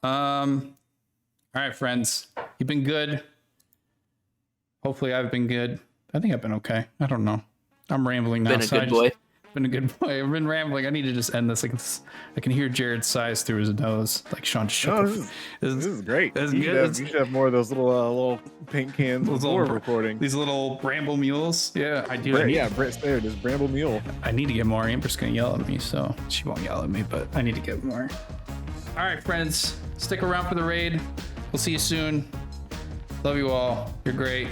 All right, friends. You've been good. Hopefully I've been good. I think I've been okay. I don't know. I'm rambling now.
Been a good boy.
Been a good boy. I've been rambling. I need to just end this. I can hear Jared sighs through his nose. Like Sean just shook.
This is great.
This is
you
good.
should have more of those little paint cans before recording.
These little bramble mules. Yeah, I do.
Brett's there. This bramble mule.
I need to get more. Amber's going to yell at me, so she won't yell at me, but I need to get more. All right, friends. Stick around for the raid. We'll see you soon. Love you all. You're great.